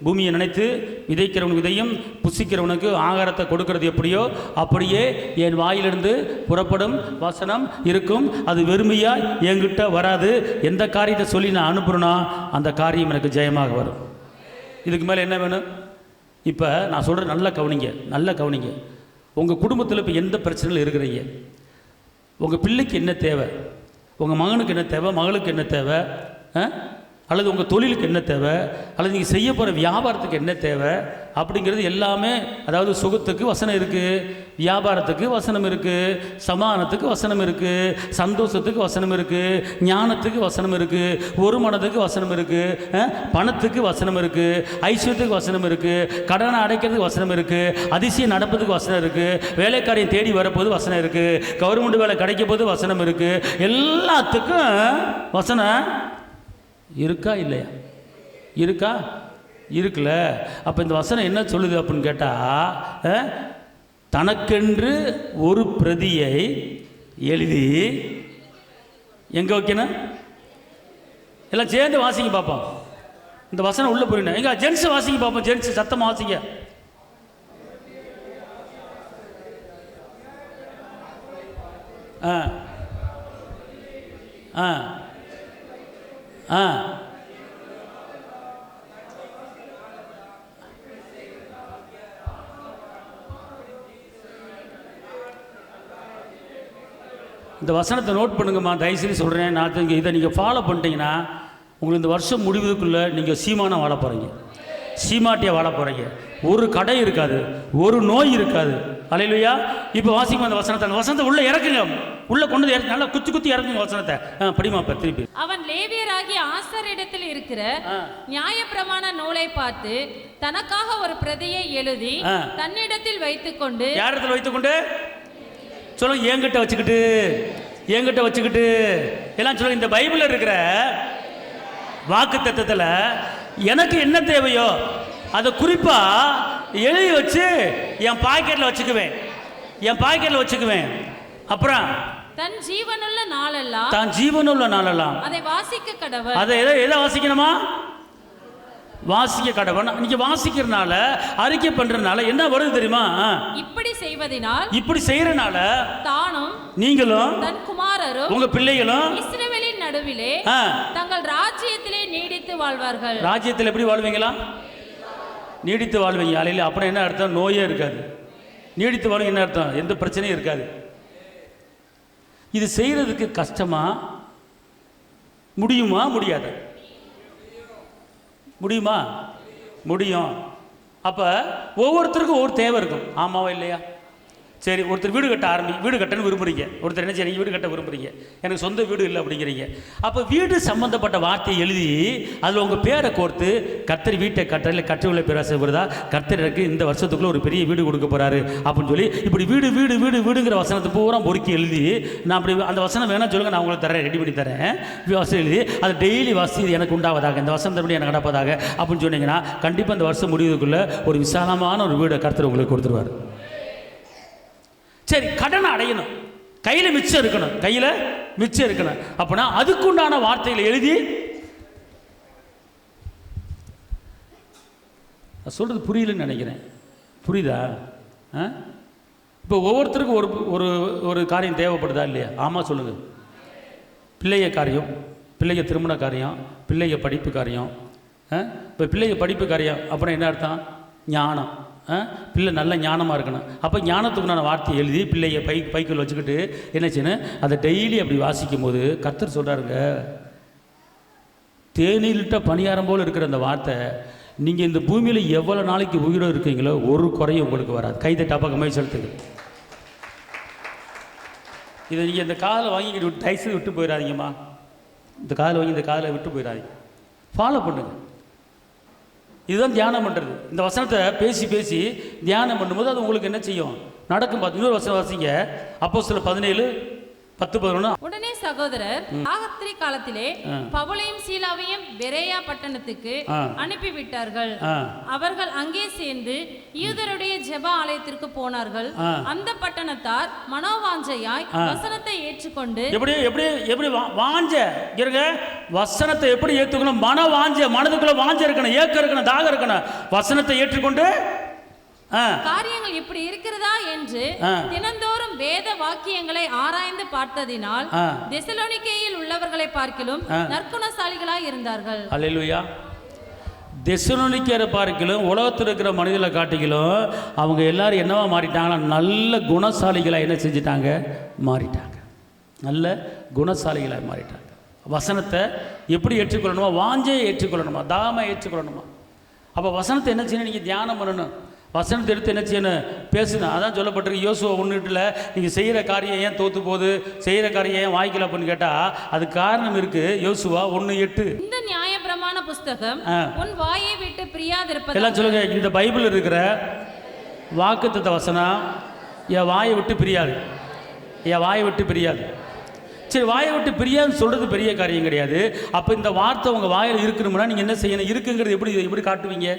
[SPEAKER 2] பூமியை நினைத்து விதைக்கிறவனுக்கு விதையும் புசிக்கிறவனுக்கு ஆகாரத்தை கொடுக்கறது எப்படியோ அப்படியே என் வாயிலிருந்து புறப்படும் வசனம் இருக்கும். அது வெறுமையாக என்கிட்ட வராது. எந்த காரியத்தை சொல்லி நான் அனுப்புறேன்னா அந்த காரியம் எனக்கு ஜெயமாக வரும். இதுக்கு மேலே என்ன வேணும்? இப்போ நான் சொல்கிறேன், நல்லா கவனிங்க, நல்லா கவனிங்க. உங்கள் குடும்பத்தில் இப்போ எந்த பிரச்சனையில் இருக்கிறீங்க? உங்கள் பிள்ளைக்கு என்ன தேவை? உங்கள் மகனுக்கு என்ன தேவை? மகளுக்கு என்ன தேவை? அல்லது உங்கள் தொழிலுக்கு என்ன தேவை? அல்லது நீங்கள் செய்ய போகிற வியாபாரத்துக்கு என்ன தேவை? அப்படிங்கிறது எல்லாமே, அதாவது சுகத்துக்கு வசனம் இருக்குது, வியாபாரத்துக்கு வசனம் இருக்குது, சமாதானத்துக்கு வசனம் இருக்குது, சந்தோஷத்துக்கு வசனம் இருக்குது, ஞானத்துக்கு வசனம் இருக்குது, ஒரு மனதுக்கு வசனம் இருக்குது, பணத்துக்கு வசனம் இருக்குது, ஐஸ்வர்யத்துக்கு வசனம் இருக்குது, கடனை அடைக்கிறதுக்கு வசனம் இருக்குது, அதிசயம் நடப்பதுக்கு வசனம் இருக்குது, வேலைக்காரியம் தேடி வரப்போது வசனம் இருக்குது, கவர்மெண்ட் வேலை கிடைக்க போது வசனம் இருக்குது. எல்லாத்துக்கும் வசனம் இருக்கா இல்லையா? இருக்கா? இருக்குல்ல. அப்போ இந்த வசனம் என்ன சொல்லுது அப்படின்னு கேட்டால், தனக்கென்று ஒரு பிரதியை எழுதி எங்கே வைக்கணும்? எல்லாம் சேர்ந்து வாசிங்க பார்ப்போம். இந்த வசனம் உள்ளே போயிடணும். எங்க ஜென்ஸ் வாசிங்க பார்ப்போம். ஜென்ஸ் சத்தமாக வாசிங்க.
[SPEAKER 1] இந்த வசனத்தை நோட் பண்ணுங்கம்மா, தயவுசெய்து சொல்கிறேன். நான் இதை நீங்கள் ஃபாலோ பண்ணிட்டீங்கன்னா உங்களுக்கு இந்த வருஷம் முடிவதுக்குள்ளே நீங்கள் சீமானா வாழ போகிறீங்க, சீமாட்டியாக வாழ போகிறீங்க. ஒரு கடை இருக்காது, ஒரு நோய் இருக்காது. அல்லேலூயா. இப்போ வாசிக்கும் அந்த வசனத்தை உள்ளே இறக்குங்க, உள்ளே கொண்டு வந்து நல்லா குத்தி குத்தி இறக்குங்க வசனத்தை. படிமா திருப்பி.
[SPEAKER 3] அவன் லேவியராகிய ஆசாரியரிடத்தில் இருக்கிற நியாயப்பிரமாண நூலை பார்த்து தனக்காக ஒரு பிரதியை எழுதி தன்னிடத்தில் வைத்துக்கொண்டு.
[SPEAKER 1] யாரிடத்தில் வைத்துக்கொண்டு சொல்லுங்க? என்கிட்ட வச்சுக்கிட்டு எல்லாம் சொல்லுங்க. இந்த பைபிளில் இருக்கிற வாக்கு தத்தத்தில் எனக்கு என்ன தேவையோ அதை குறிப்பாக எழுதி வச்சு என் பாக்கெட்டில் வச்சுக்குவேன். அப்புறம்
[SPEAKER 3] தன் ஜீவனுள்ள நாளெல்லாம் அதை வாசிக்க கடவன்.
[SPEAKER 1] அதை எதை வாசிக்கணுமா? வாசிக்க கடவன். நீங்க வாசிக்கிறனால, அறிக்கை பண்றதுனால என்ன வருது தெரியுமா? இப்படி செய்யறனால தானும் நீங்களும் தன் குமாரரும் உங்க பிள்ளைகளும்
[SPEAKER 3] இஸ்ரவேலின் நடுவிலே தங்கள் ராஜ்யத்திலே நீடித்து வாழ்வார்கள்.
[SPEAKER 1] ராஜ்யத்தில் எப்படி வாழ்வீங்களா? நீடித்து வாழ்வீங்க. அலையில அப்புறம் என்ன அர்த்தம்? நோயே இருக்காது. நீடித்து வாழ்வீங்க என்ன அர்த்தம்? எந்த பிரச்சனையும் இருக்காது. இது செய்யறதுக்கு கஷ்டமா? முடியுமா? முடியாது. முடியுமா? முடியும். அப்போ ஒவ்வொருத்தருக்கும் ஒவ்வொரு தேவை இருக்கும். ஆமாவா இல்லையா? சரி, ஒருத்தர் வீடு கட்டணும்னு விரும்புகிறீங்க. ஒருத்தர் என்ன செய்றீங்க? வீடு கட்ட விரும்புகிறீங்க. எனக்கு சொந்த வீடு இல்லை அப்படிங்கிறீங்க. அப்போ வீடு சம்மந்தப்பட்ட வார்த்தையை எழுதி அதில் உங்கள் பேரை கோர்த்து, கர்த்தர் வீட்டை கட்டல கட்டுள்ள பேராசை வருதா, கர்த்தர் எனக்கு இந்த வருஷத்துக்குள்ளே ஒரு பெரிய வீடு கொடுக்க போகிறாரு அப்படின்னு சொல்லி இப்படி வீடுங்கிற வசனத்தை பூரா பொறுக்கி எழுதி, நான் அப்படி அந்த வசனம் வேணால் சொல்லுங்கள், நான் உங்களுக்கு தரேன், ரெடி பண்ணி தரேன். வசனம் எழுதி அதை டெய்லி வாசி, இது எனக்கு உண்டாவதாக, இந்த வசனத்தை எனக்கு நடப்பதாக அப்படின்னு சொன்னீங்கன்னா கண்டிப்பாக இந்த வருஷம் முடிவதுக்குள்ளே ஒரு விசாலமான ஒரு வீடை கர்த்தர் உங்களுக்கு கொடுத்துருவார். சரி, கடனை அடையணும், கையில் மிச்சம் இருக்கணும். அப்படின்னா அதுக்குண்டான வார்த்தைகளை எழுதி, சொல்றது புரியலன்னு நினைக்கிறேன். புரியுதா? இப்போ ஒவ்வொருத்தருக்கும் ஒரு ஒரு காரியம் தேவைப்படுதா இல்லையா? ஆமாம் சொல்லுங்கள். பிள்ளைய காரியம், பிள்ளைய திருமண காரியம், பிள்ளைய படிப்பு காரியம். இப்போ பிள்ளைய படிப்பு காரியம் அப்புறம் என்ன அர்த்தம்? ஞானம். பிள்ளை நல்ல ஞானமாக இருக்கணும். அப்போ ஞானத்துக்குண்டான வார்த்தையை எழுதி பிள்ளையை பைக்குள்ள வச்சுக்கிட்டு என்ன செய்யணும்? அதை டெய்லி அப்படி வாசிக்கும் போது கர்த்தர் சொல்கிறாருங்க, தேனிலிட்ட பணியாரம் போல் இருக்கிற அந்த வார்த்தை நீங்கள் இந்த பூமியில் எவ்வளோ நாளைக்கு உயிரோடு இருக்கீங்களோ ஒரு குறையும் உங்களுக்கு வராது. கைதட்டாப்பா கம்மை செலுத்துங்க. இதை நீங்கள் இந்த காதில் வாங்கிக்கிட்டு தயவுசெய்து விட்டு போயிடாதீங்கம்மா. இந்த காதில் வாங்கி இந்த காதில் விட்டு போயிடாதீங்க. ஃபாலோ பண்ணுங்கள். இதுதான் தியானம் பண்ணுறது. இந்த வசனத்தை பேசி தியானம் பண்ணும்போது அது உங்களுக்கு என்ன செய்யும்? நடக்கும். பார்த்து இன்னொரு வசனம் வாசிங்க. அப்போஸ்தலர் 17:10-11.
[SPEAKER 3] உடனே சகோதரர் ஆகத்திரி காலத்திலே பவுலையும் சீலாவையும் பெரேயா பட்டணத்துக்கு அனுப்பிவிட்டார்கள். அவர்கள் அங்கே சேர்ந்து யூதருடைய ஜெப ஆலயத்திற்கு போனார்கள். அந்த பட்டணத்தார் மனோவாஞ்சையாய் வசனத்தை ஏற்றுக்கொண்டு
[SPEAKER 1] எப்படி வாஞ்ச இருங்க, வசனத்தை எப்படி ஏற்றுக்கணும்? மனவாஞ்ச, மனதுக்குள்ள வாஞ்ச இருக்கணும், ஏக்கம் இருக்கணும், தாகம் இருக்கணும். வசனத்தை ஏற்றுக்கொண்டு
[SPEAKER 3] காரியங்கள் இப்படி இருக்கிறதா என்று தினந்தோறும் வேத வாக்கியங்களை ஆராய்ந்து பார்த்ததினால் தெசலோனிக்கேயில் உள்ளவர்களை பார்க்கிலும் நற்குணசாலிகளாய் இருந்தார்கள்.
[SPEAKER 1] அல்லேலூயா. தெசலோனிக்கேயரை பார்க்கிலும் உலகத்தில் இருக்கிற மனிதர்களை காட்டிலும் அவங்க எல்லாரும் என்னவா மாறிட்டாங்கன்னா நல்ல குணசாலிகளாக என்ன செஞ்சிட்டாங்க? மாறிட்டாங்க. நல்ல குணசாலிகளாக மாறிட்டாங்க. வசனத்தை எப்படி ஏற்றுக்கொள்ளணுமா? வாஞ்சையை ஏற்றுக்கொள்ளணுமா? தாமை ஏற்றுக்கொள்ளணுமா? அப்போ வசனத்தை என்ன செய்யணும்? நீங்கள் தியானம் பண்ணணும். வசனத்தை எடுத்து என்ன செய்யணும்? பேசணும். அதான் சொல்லப்பட்டிருக்கு யோசுவா 1:8 நீங்கள் செய்கிற காரியம் ஏன் தோற்று போகுது, செய்கிற காரியம் ஏன் வாய்க்கல அப்படின்னு கேட்டால் அதுக்கு காரணம் இருக்குது. யோசுவா 1:8.
[SPEAKER 3] இந்த நியாயப்பிரமாண புஸ்தகம் உன் வாயை விட்டு பிரியாதிருப்பது.
[SPEAKER 1] எல்லாம் சொல்லுங்க. இந்த பைபிள் இருக்கிற வாக்குத்தத்த வசனம் என் வாயை விட்டு பிரியாது, என் வாயை விட்டு பிரியாது. சரி, வாயை விட்டு பிரியாதுன்னு சொல்கிறது பெரிய காரியம் கிடையாது. அப்போ இந்த வார்த்தை உங்கள் வாயில் இருக்கணும்னா நீங்கள் என்ன செய்யணும்? இருக்குங்கிறது எப்படி காட்டுவீங்க?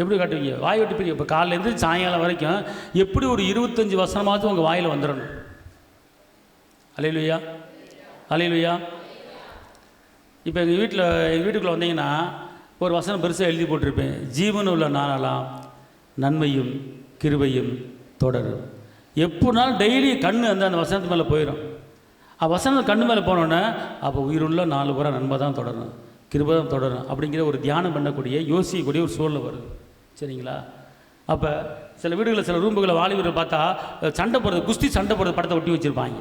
[SPEAKER 1] எப்படி காட்டுவீங்க? வாய் விட்டு பிரியும். இப்போ காலையிலேருந்து சாயங்காலம் வரைக்கும் எப்படி ஒரு 25 வசனமாவது உங்கள் வாயில் வந்துடணும். அல்லேலூயா, அல்லேலூயா. இப்போ எங்கள் வீட்டுக்குள்ளே வந்தீங்கன்னா ஒரு வசனம் பெருசாக எழுதி போட்டிருப்பேன். ஜீவன் உள்ள நாளெல்லாம் நன்மையும் கிருபையும் தொடரும். எப்போனாலும் டெய்லி கண்ணு அந்த வசனத்து மேலே போயிடும். வசனம் கண்ணு மேலே போனோன்னே அப்போ உயிருள்ள 4 பூரா நன்மை தான் தொடரணும், கிருபை தான் தொடரும் அப்படிங்கிற ஒரு தியானம் பண்ணக்கூடிய யோசிக்கக்கூடிய ஒரு சூழல் வருது. சரிங்களா? அப்போ சில வீடுகளில் சில ரூம்புகளை வாலிபர்கள் பார்த்தா சண்டை போடுறது, குஸ்தி சண்டை போடுறது படத்தை ஒட்டி வச்சுருப்பாங்க.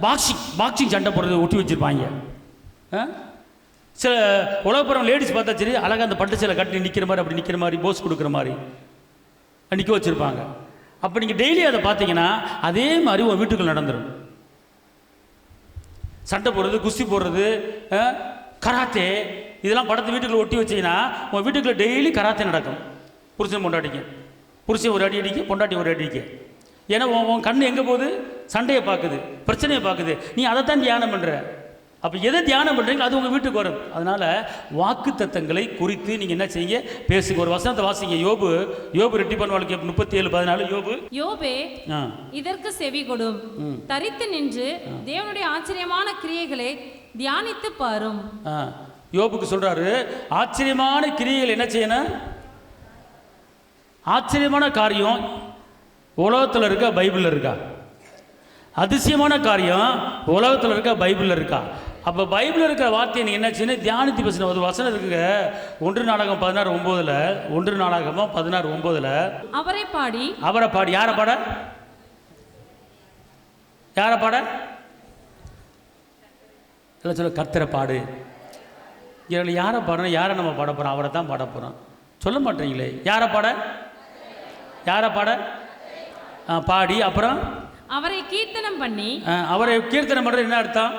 [SPEAKER 1] பாக்ஸிங் சண்டை போடுறது ஒட்டி வச்சுருப்பாங்க. சில உலகப்புறம் லேடிஸ் பார்த்தா சரி அழகாக அந்த பட்டு சேலை கட்டி நிற்கிற மாதிரி, அப்படி நிற்கிற மாதிரி, போஸ் கொடுக்குற மாதிரி நிற்க வச்சுருப்பாங்க. அப்போ நீங்கள் டெய்லி அதை பார்த்தீங்கன்னா அதே மாதிரி உங்கள் வீட்டுக்குள்ள நடந்துடும். சண்டை போடுறது, குஸ்தி போடுறது, கராத்தே, இதெல்லாம் படத்தை வீட்டுக்குள்ள ஒட்டி வச்சிங்கன்னா உங்கள் வீட்டுக்குள்ள டெய்லி கராத்தே நடக்கும். புருஷன் பொண்டாட்டிக்கு, புருஷன் ஒரு அடி அடிக்க, பொண்டாட்டி ஒரு அடி அடிக்க. ஏன்னா உன் கண்ணு எங்கே போகுது? சண்டையை பார்க்குது, பிரச்சனையை பார்க்குது. நீ அதை தான் தியானம் பண்ணுற. அப்போ எதை தியானம் பண்ணுறீங்களோ அது உங்கள் வீட்டுக்கு வரும். அதனால் வாக்கு தத்தங்களை குறித்து நீங்கள் என்ன செய்யுங்க, பேசுங்க. ஒரு வசனத்தை வாசிங்க. யோபு 37:14.
[SPEAKER 3] யோபே இதற்கு செவி கொடும், தரித்து நின்று தேவனுடைய ஆச்சரியமான கிரியைகளை தியானித்து பாரும்.
[SPEAKER 1] யோபுக்கு சொல்றாரு, ஆச்சரியமான கிரியைகள் என்ன செய்யணும்? ஆச்சரியமான காரியம் உலகத்தில் இருக்கா, பைபிளில் இருக்கா? அதிசயமான காரியம் உலகத்தில் இருக்கா, பைபிளில் இருக்கா? அப்போ பைபிளில் இருக்கிற வார்த்தையை நீங்கள் என்ன செய்யணும்? தியானித்து பேசணும். ஒரு வசனம் இருக்குங்க, 1 நாளாகமம் 16:9. 1 நாளாகமம் 16:9.
[SPEAKER 3] அவரை பாடி
[SPEAKER 1] யாரை பாட? இல்லை சொல்ல, கர்த்தரை பாடு. இதில் யாரை பாடணும்? யாரை நம்ம பாட போகிறோம்? அவரை தான் பாட போகிறோம். சொல்ல மாட்டீங்களே. யாரை பாட? பாடி அப்புறம்
[SPEAKER 3] அவரை கீர்த்தனம் பண்ணி.
[SPEAKER 1] அவரை கீர்த்தனம் பண்ணுறது என்ன அர்த்தம்?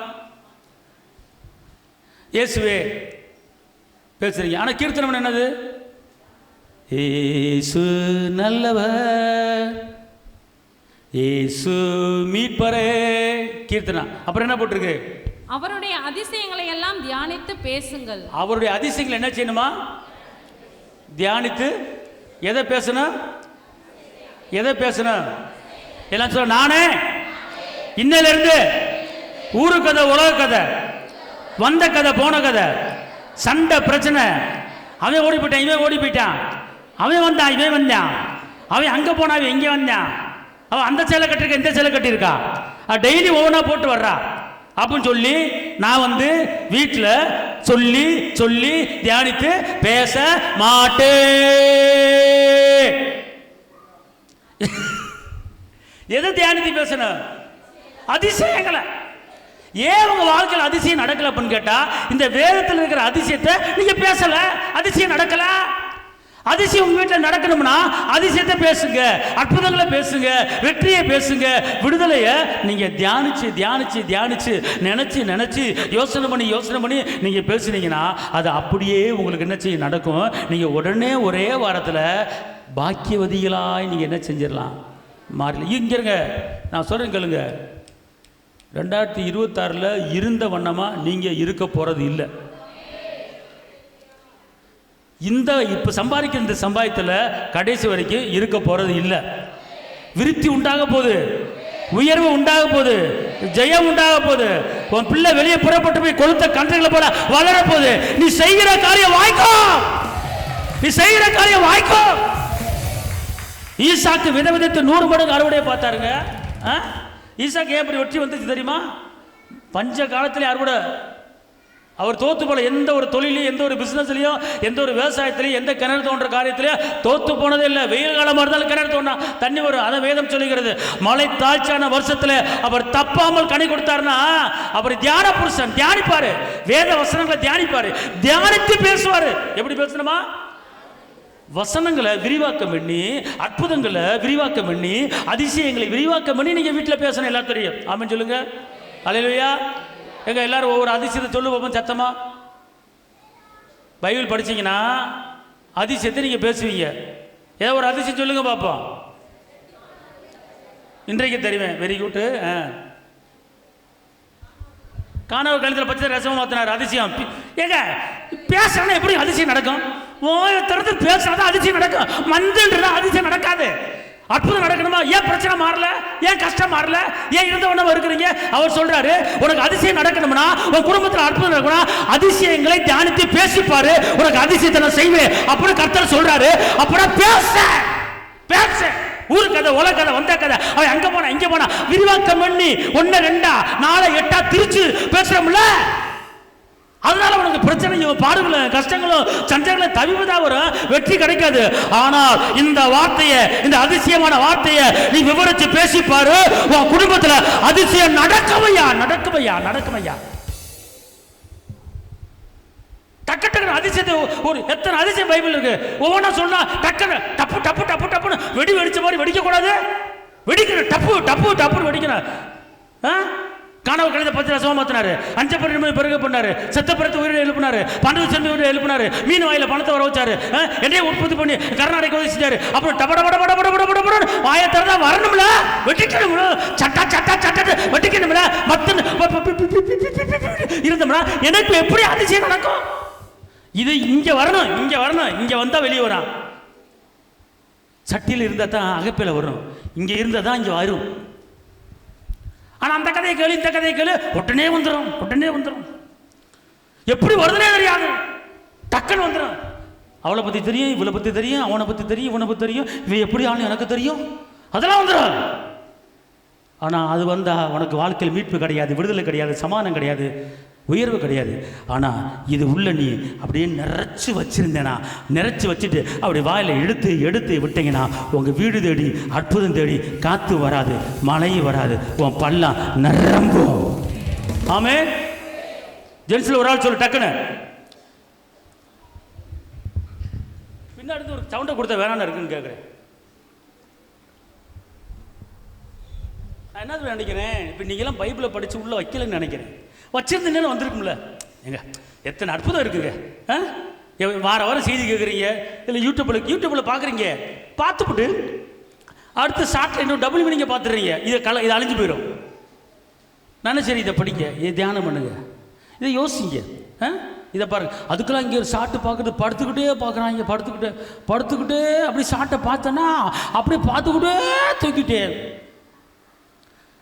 [SPEAKER 1] இயேசுவே பேசுறீங்க, ஆனால் கீர்த்தனம் என்னது? இயேசு நல்லவர், இயேசு மீட்பரே, கீர்த்தனம். அப்புறம் என்ன போட்டிருக்கு?
[SPEAKER 3] அவருடைய அதிசயங்களை எல்லாம் தியானித்து பேசுங்கள்.
[SPEAKER 1] அவருடைய அதிசயங்களை என்ன செய்யணுமா? தியானித்து. எதை பேசணும்? எல்லாம் சொல்ல, நானே இன்னிலிருந்து ஊரு கதை, உலக கதை, வந்த கதை, போன கதை, சண்டை, பிரச்சனை, அவன் ஓடி போயிட்டான், இவன் ஓடி போயிட்டான், அவன் வந்தான், இவன் வந்தான், அவன் அங்கே போனா, அவன் இங்கே வந்தான், அவன் அந்த சேலை கட்டிருக்க, இந்த சேலை கட்டியிருக்கா, டெய்லி ஒவ்வொன்றா போட்டு வர்றா அப்படின்னு சொல்லி நான் வீட்டில் சொல்லி சொல்லி தியானித்து பேச மாட்டேன். எதை தியானித்து பேசணும்? அதிசயங்களை. ஏன் உங்க வாழ்க்கையில் அதிசயம் நடக்கல அப்படின்னு கேட்டா, இந்த வேதத்தில் இருக்கிற அதிசயத்தை நீங்க பேசல, அதிசயம் நடக்கல. அதிசயம் உங்க வீட்டில் நடக்கணும்னா அதிசயத்தை பேசுங்க, அற்புதங்களை பேசுங்க, வெற்றியை பேசுங்க, விடுதலையை நீங்க தியானிச்சு தியானிச்சு தியானிச்சு நினைச்சு நினைச்சு யோசனை பண்ணி நீங்க பேசுனீங்கன்னா அது அப்படியே உங்களுக்கு என்ன செய்ய நடக்கும். நீங்க உடனே ஒரே வாரத்தில் பாக்கியவதிகளாய் நீங்க என்ன செஞ்சிடலாம், மாறல. இங்க இருங்க, நான் சொல்றேன் கேளுங்க. 2026 இருந்த வண்ணமா நீங்க இருக்க போறது இல்லை. இந்த இப்போ சம்பாதிக்கிற இந்த சம்பாதித்தில் கடைசி வரைக்கும் இருக்க போறது இல்லை. விருத்தி உண்டாக போகுது, உயர்வு உண்டாக போகுது, ஜெயம் உண்டாக போகுது. உன் பிள்ளை வெளியே புறப்பட்டு போய் கொளுத்த கன்றுகளை போல வளர போகுது. நீ செய்கிற காரியம் வாய்க்கோ. ஈசாக்கு விதவிதத்து 100 மடங்கு அறுவடையை பார்த்தாருங்க. ஈசாக்கு ஏன் இப்படி வெற்றி வந்துச்சு தெரியுமா? பஞ்ச காலத்திலே அறுவடை. அவர் தோத்து போல எந்த ஒரு தொழிலையும், எந்த ஒரு பிசினஸ்லையும், எந்த ஒரு விவசாயத்திலையும், எந்த கிணறு தோன்ற காரியத்திலையும் தோத்து போனதே இல்லை. வெயில் காலமாக இருந்தாலும் கிணறு தோண்டா தண்ணி வரும். அதை வேதம் சொல்லுகிறது. மழை தாழ்ச்சியான வருஷத்துல அவர் தப்பாமல் கனி கொடுத்தாருன்னா அவர் தியான புருஷன். தியானிப்பாரு, வேத வசனங்களை தியானிப்பாரு, தியானித்து பேசுவாரு. எப்படி பேசணுமா? வசனங்களை விரிவாக்கம் பண்ணி, அற்புதங்களை விரிவாக்கம் பண்ணி, அதிசயங்களை விரிவாக்கம் பண்ணி நீங்க வீட்டில் பேசணும். எல்லாம் தெரியும். ஆமென் சொல்லுங்க. அல்லேலூயா. எங்க எல்லாரும் ஒவ்வொரு அதிசயத்தை சொல்லுவோம் சத்தமா. பைபிள் படிச்சீங்கன்னா அதிசயத்தை நீங்க பேசுவீங்க. ஏதோ ஒரு அதிசயம் சொல்லுங்க பார்ப்போம். இன்றைக்கு தெரியுமே. Very good. காணவ கழுத்தில் பச்சை ரசம் மாத்தினார். அதிசயம். ஏங்க பேசுறா எப்படி அதிசயம் நடக்கும்? திறந்து பேசுறதா அதிசயம் நடக்கும். மஞ்சள் அதிசயம் நடக்காது. அற்புதம் நடக்கணுமா? ஏன் பிரச்சனை மாறல? ஏன் கஷ்டம் மாறல? ஏன் இருந்தவனமா இருக்கிறீங்க? அவர் சொல்றாரு, உனக்கு அதிசயம் நடக்கணும்னா, உன் குடும்பத்தில் அற்புதம் நடக்கணும், அதிசயங்களை தியானித்து பேசிப்பாரு, உனக்கு அதிசயத்தை நான் செய்வேன் அப்படின்னு கர்த்தர் சொல்றாரு. அப்புறம் பேச ஊரு கதை, உலக கதை, வந்த கதை, அவன் அங்க போனா இங்க போனா விரிவாக்கம் பண்ணி 1 2 4 8 திருச்சு பேசுறோம்ல. அதனால உனக்கு பிரச்சனையும் பாடுகளும் கஷ்டங்களும் சஞ்சங்களும் தவிர்தான் வரும், வெற்றி கிடைக்காது. ஆனால் இந்த வார்த்தையை, இந்த அதிசயமான வார்த்தையை நீ விவரிச்சு பேசிப்பாரு, உன் குடும்பத்துல அதிசயம் நடக்கவையா நடக்கவையா நடக்கவையா. டக்கு டக்குன்னு அதிசயத்தை ஒரு எத்தனை அதிசயம் பைபிள் இருக்கு, ஒவ்வொன்றா சொன்னா டக்குன்னு டப்பு டப்பு டப்பு டப்புன்னு வெடி வெடிச்ச மாதிரி வெடிக்க கூடாது, வெடிக்கணும் டப்பு டப்பு டப்புன்னு வெடிக்கணும். கனவு கழித 10 லட்சமா மாத்தினாரு, 5 பேர் பிறகு பண்ணாரு, செத்த பிறகு உயிரை எழுப்பினாரு, 12 சென்ம உயிரை எழுப்பினாரு, மீன் வாயில பணத்தை வர வச்சாரு, என்னைய உற்பத்தி பண்ணி கர்நாடக உதவிச்சாரு. அப்புறம் டபட வாயை திறந்தா வரணும்ல, வெட்டிக்கணும்ல, சட்டா சட்டா சட்ட வெட்டிக்கணும்ல, மத்தன் இருந்தோம்னா எனக்கு எப்படி அதிசயம் நடக்கும்? இது இங்க வரணும், இங்க வரணும், இங்க வந்தா வெளியே வரான். சட்டியில் இருந்தா தான் அகப்பையில் வரும், இங்க இருந்தா தான் இங்க வரும். ஆனால் அந்த கதையை கேளு, இந்த கதையை கேளு, உடனே வந்துடும், உடனே வந்துடும். எப்படி வருதுனே தெரியாது, டக்குன்னு வந்துடும். அவளை பற்றி தெரியும், இவளை பற்றி தெரியும், அவனை பற்றி தெரியும், இவனை பற்றி தெரியும், இவன் எப்படி ஆளும் எனக்கு தெரியும், அதெல்லாம் வந்துடும். ஆனால் அது வந்தால் உனக்கு வாழ்க்கையில் மீட்பு கிடையாது, விடுதலை கிடையாது, சமாதானம் கிடையாது, உயர்வு கிடையாது. ஆனால் இது உள்ள நீ அப்படியே நிறைச்சி வச்சிருந்தேனா, நிறைச்சி வச்சுட்டு அப்படி வாயில் எடுத்து எடுத்து விட்டீங்கன்னா உங்கள் வீடு தேடி அற்புதம் தேடி காற்று வராது, மழையும் வராது, உன் பள்ளம் நிரம்பும். ஆமே. ஜென்ஸில் ஒரு ஆள் சொல்லு டக்குன்னு, பின்னாடி ஒரு சவுண்டை கொடுத்த வேணான்னு இருக்குன்னு கேட்குறேன். நான் என்ன நினைக்கிறேன், இப்போ நீங்களாம் பைபிளை படித்து உள்ளே வைக்கலன்னு நினைக்கிறேன். வச்சிருந்தீங்கன்னு வந்திருக்கும்ல. எங்க எத்தனை அற்புதம் இருக்குங்க. வார வாரம் செய்தி கேட்குறீங்க, இல்லை யூடியூப்பில் பார்க்குறீங்க, பார்த்துப்புட்டு அடுத்த ஷார்ட்டில் இன்னும் டபுள் மீனிங்க பார்த்துடுறீங்க. இது அழிஞ்சு போயிடும். நானே சரி இதை படிங்க, இதை தியானம் பண்ணுங்க, இதை யோசிங்க, இதை பாருங்க. அதுக்கெல்லாம் இங்கே ஒரு ஷார்ட்டு பார்க்குறது, படுத்துக்கிட்டே பார்க்குறாங்க, படுத்துக்கிட்டே அப்படி ஷார்ட்டை பார்த்தோன்னா அப்படியே பார்த்துக்கிட்டே தூக்கிட்டே